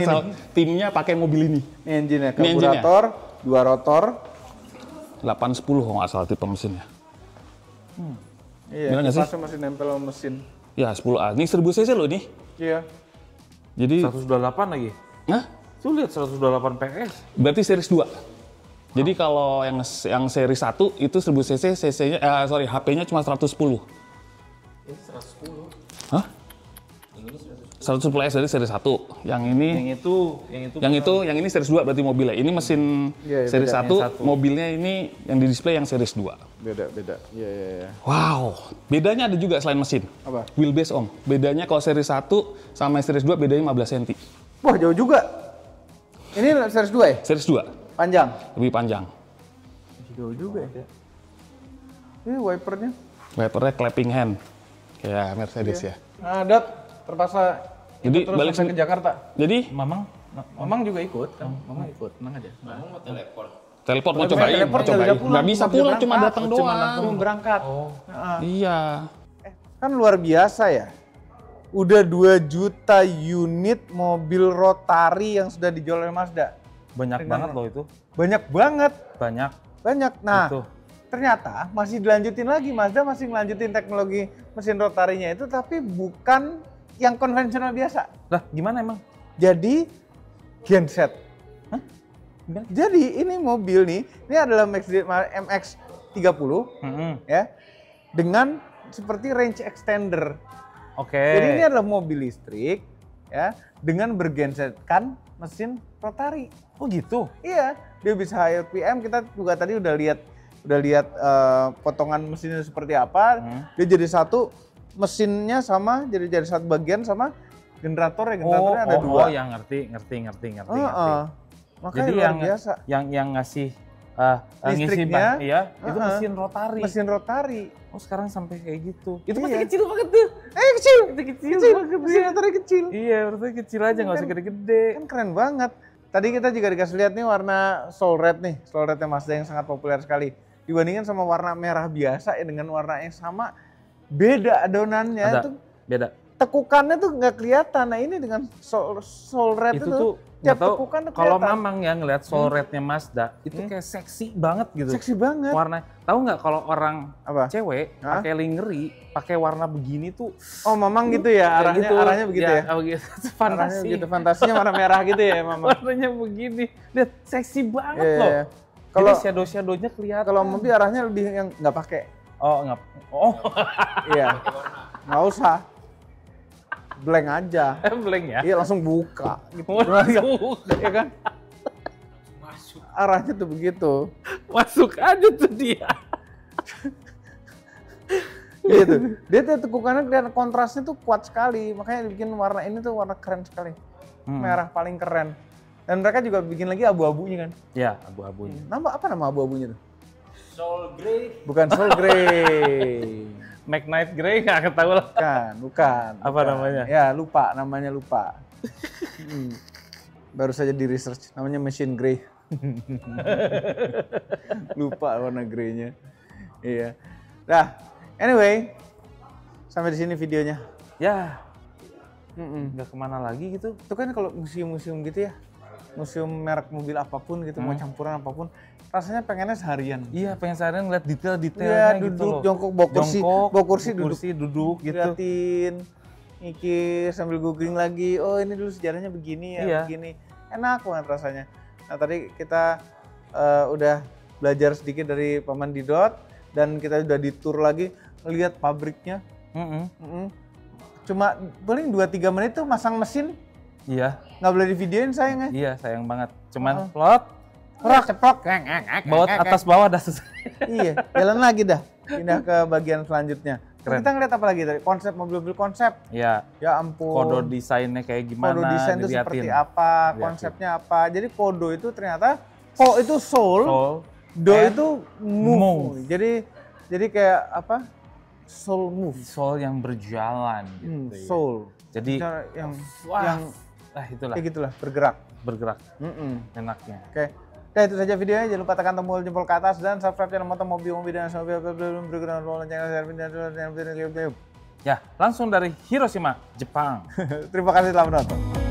Speaker 3: timnya pakai mobil ini.
Speaker 2: Ini engine-nya,
Speaker 3: Ini engine-nya.
Speaker 2: karburator, 2 rotor.
Speaker 3: 810 kalau nggak salah tipe mesinnya.
Speaker 2: Iya,
Speaker 3: Bener nggak sih?
Speaker 2: kipasnya masih nempel sama mesin.
Speaker 3: Ya 10A. Ini 1000 cc loh nih.
Speaker 2: Iya.
Speaker 3: Jadi,
Speaker 5: 128 lagi.
Speaker 3: nah,
Speaker 5: Tuh lihat 128 PS.
Speaker 3: berarti series 2. Jadi kalau yang seri 1 itu 1000 cc, cc-nya HP-nya cuma 110.
Speaker 5: Ini 110.
Speaker 3: Hah? 110S dari seri 1. Yang ini yang ini series 2 berarti mobilnya. Ini mesin
Speaker 2: Iya,
Speaker 3: seri
Speaker 2: beda.
Speaker 3: 1, mobilnya ini yang di display yang series 2.
Speaker 2: Beda. Iya.
Speaker 3: Wow, bedanya ada juga selain mesin.
Speaker 2: Apa?
Speaker 3: Wheelbase Om. Bedanya kalau seri 1 sama series 2 bedanya 15 cm.
Speaker 2: Wah, jauh juga. Ini series 2 ya?
Speaker 3: Series 2
Speaker 2: Panjang.
Speaker 3: lebih panjang.
Speaker 2: Jauh juga ya. Ini wipernya.
Speaker 3: Wipernya clapping hand. Kayak Mercedes ya.
Speaker 2: Nah, Dat terpaksa
Speaker 3: Jadi
Speaker 2: ikut terus
Speaker 3: balik
Speaker 2: sampai ke Jakarta.
Speaker 3: Jadi
Speaker 2: Mamang juga ikut kan? Mamang ikut, tenang aja.
Speaker 3: teleport mau
Speaker 2: Tapi
Speaker 3: cobain,
Speaker 2: teleport
Speaker 3: mau cobain.
Speaker 2: nggak bisa pulang,
Speaker 3: Nggak bisa
Speaker 2: nggak bisa
Speaker 3: pulang, cuma
Speaker 2: berangkat.
Speaker 3: datang
Speaker 2: Cuma
Speaker 3: doang.
Speaker 2: langsung berangkat.
Speaker 3: Iya.
Speaker 2: Kan luar biasa ya. Udah 2 juta unit mobil rotari yang sudah dijual oleh Mazda.
Speaker 5: Banyak banget loh itu.
Speaker 2: Banyak banget.
Speaker 5: Banyak.
Speaker 2: Nah,
Speaker 5: Itu.
Speaker 2: ternyata masih dilanjutin lagi. Mazda masih ngelanjutin teknologi mesin rotarinya itu, tapi bukan yang konvensional biasa.
Speaker 5: Lah, gimana emang?
Speaker 2: Jadi genset.
Speaker 5: Hah? Gimana?
Speaker 2: Jadi ini mobil nih, ini adalah MX-30 ya, dengan seperti range extender.
Speaker 5: Oke.
Speaker 2: Jadi ini adalah mobil listrik ya, dengan bergensetkan mesin rotari.
Speaker 5: Oh gitu.
Speaker 2: Iya, dia bisa high RPM. Kita juga tadi udah lihat potongan mesinnya seperti apa. Dia jadi satu mesinnya sama, jadi satu bagian sama generatornya. Generatornya ada 2.
Speaker 5: Oh, yang ngerti.
Speaker 2: Makanya
Speaker 5: Jadi
Speaker 2: luar biasa.
Speaker 5: yang ngasih
Speaker 2: Listriknya,
Speaker 5: iya, itu mesin rotari.
Speaker 2: Mesin rotari.
Speaker 5: Oh, sekarang sampai kayak gitu. Itu
Speaker 2: Iya.
Speaker 5: masih kecil banget tuh.
Speaker 2: Kecil.
Speaker 5: Itu kecil banget.
Speaker 2: Mesin rotari kecil.
Speaker 5: Iya, berarti kecil aja, nggak usah gede-gede.
Speaker 2: Kan keren banget. Tadi kita juga dikasih lihat nih warna Soul Red nih. Soul Rednya Mazda yang sangat populer sekali. Dibandingkan sama warna merah biasa ya, dengan warna yang sama, beda adonannya.
Speaker 5: Ada,
Speaker 2: Itu
Speaker 5: beda.
Speaker 2: tekukannya tuh nggak kelihatan. Nah ini dengan Soul Red
Speaker 5: Itu
Speaker 2: itu,
Speaker 5: tuh
Speaker 2: tiap
Speaker 5: nggak tahu,
Speaker 2: tekukan tuh
Speaker 5: kalau
Speaker 2: kelihatan.
Speaker 5: Mamang ya ngeliat Soul Red-nya Mazda, itu kayak seksi banget gitu.
Speaker 2: Seksi banget.
Speaker 5: Warna, tahu nggak kalau orang
Speaker 2: Apa?
Speaker 5: cewek
Speaker 2: Hah?
Speaker 5: pakai lingerie, pakai warna begini tuh
Speaker 2: Oh Mamang gitu ya,
Speaker 5: kayak
Speaker 2: arahnya,
Speaker 5: gitu.
Speaker 2: arahnya begitu ya?
Speaker 5: Oh, gitu.
Speaker 2: Arahnya
Speaker 5: Fantasi.
Speaker 2: begitu, fantasinya warna merah gitu ya Mamang?
Speaker 5: Warnanya begini. Lihat, seksi banget
Speaker 2: Iya,
Speaker 5: loh.
Speaker 2: iya.
Speaker 5: Kalau
Speaker 2: Kalau
Speaker 5: shadow-shadownya kelihatan.
Speaker 2: kalau mobil arahnya lebih yang nggak pakai.
Speaker 5: Oh, nggak. Oh,
Speaker 2: Iya, nggak usah. Blank aja.
Speaker 5: blank ya.
Speaker 2: Iya langsung buka gitu.
Speaker 5: Masuk.
Speaker 2: Iya kan? Arahnya tuh begitu.
Speaker 5: Masuk aja tuh dia.
Speaker 2: Gitu. Dia tuh tekukannya kelihatan kontrasnya tuh kuat sekali. Makanya dibikin warna ini tuh warna keren sekali. merah paling keren. Dan mereka juga bikin lagi abu-abunya kan.
Speaker 5: Ya, abu-abunya.
Speaker 2: Nama apa nama abu-abunya tuh?
Speaker 4: Soul Grey.
Speaker 2: Bukan Soul Grey.
Speaker 5: Midnight Grey nggak ketahui lah.
Speaker 2: Bukan.
Speaker 5: Apa namanya?
Speaker 2: Ya lupa, namanya lupa. Baru saja di research, namanya Machine Grey. Lupa warna greynya. Iya. Nah, anyway, sampai di sini videonya.
Speaker 5: Ya, nggak kemana lagi gitu.
Speaker 2: Itu kan kalau museum-museum gitu ya, museum merek mobil apapun gitu, mau campuran apapun, rasanya pengennya seharian.
Speaker 5: Iya, pengen seharian ngeliat detail-detailnya
Speaker 2: Iya,
Speaker 5: gitu
Speaker 2: duduk,
Speaker 5: loh.
Speaker 2: jongkok, bawa kursi,
Speaker 5: duduk gitu.
Speaker 2: liatin, mikir sambil googling lagi, oh ini dulu sejarahnya begini ya,
Speaker 5: Iya.
Speaker 2: begini. Enak banget rasanya. Nah tadi kita udah belajar sedikit dari Paman Didot, dan kita udah di tour lagi, ngeliat pabriknya. Cuma paling 2-3 menit tuh masang mesin,
Speaker 5: Iya,
Speaker 2: nggak boleh di videoin sayangnya.
Speaker 5: iya sayang banget. Cuman plot,
Speaker 2: Ceplok.
Speaker 5: baut atas bawah dah selesai.
Speaker 2: Iya, jalan lagi dah. Pindah ke bagian selanjutnya.
Speaker 5: Keren.
Speaker 2: Kita ngeliat apa lagi tadi? Konsep mobil-mobil konsep.
Speaker 5: Iya,
Speaker 2: Ya ampun.
Speaker 5: kodo desainnya kayak gimana,
Speaker 2: Kodo desain itu
Speaker 5: diliatin.
Speaker 2: seperti apa,
Speaker 5: Diliatin.
Speaker 2: konsepnya apa. Jadi kodo itu ternyata ko itu soul,
Speaker 5: Soul,
Speaker 2: do
Speaker 5: and
Speaker 2: itu move.
Speaker 5: move.
Speaker 2: Jadi kayak apa? Soul move.
Speaker 5: soul yang berjalan gitu ya.
Speaker 2: Soul.
Speaker 5: Jadi,
Speaker 2: Cara yang
Speaker 5: wah, itulah,
Speaker 2: kayak gitulah, bergerak.
Speaker 5: bergerak
Speaker 2: Mm-mm.
Speaker 5: enaknya.
Speaker 2: Oke. Nah itu saja videonya, jangan lupa tekan tombol jempol ke atas dan subscribe channel Moto Mobil dan Mobil belum bergerak dan
Speaker 5: Ya, langsung dari Hiroshima, Jepang.
Speaker 2: Terima kasih telah menonton.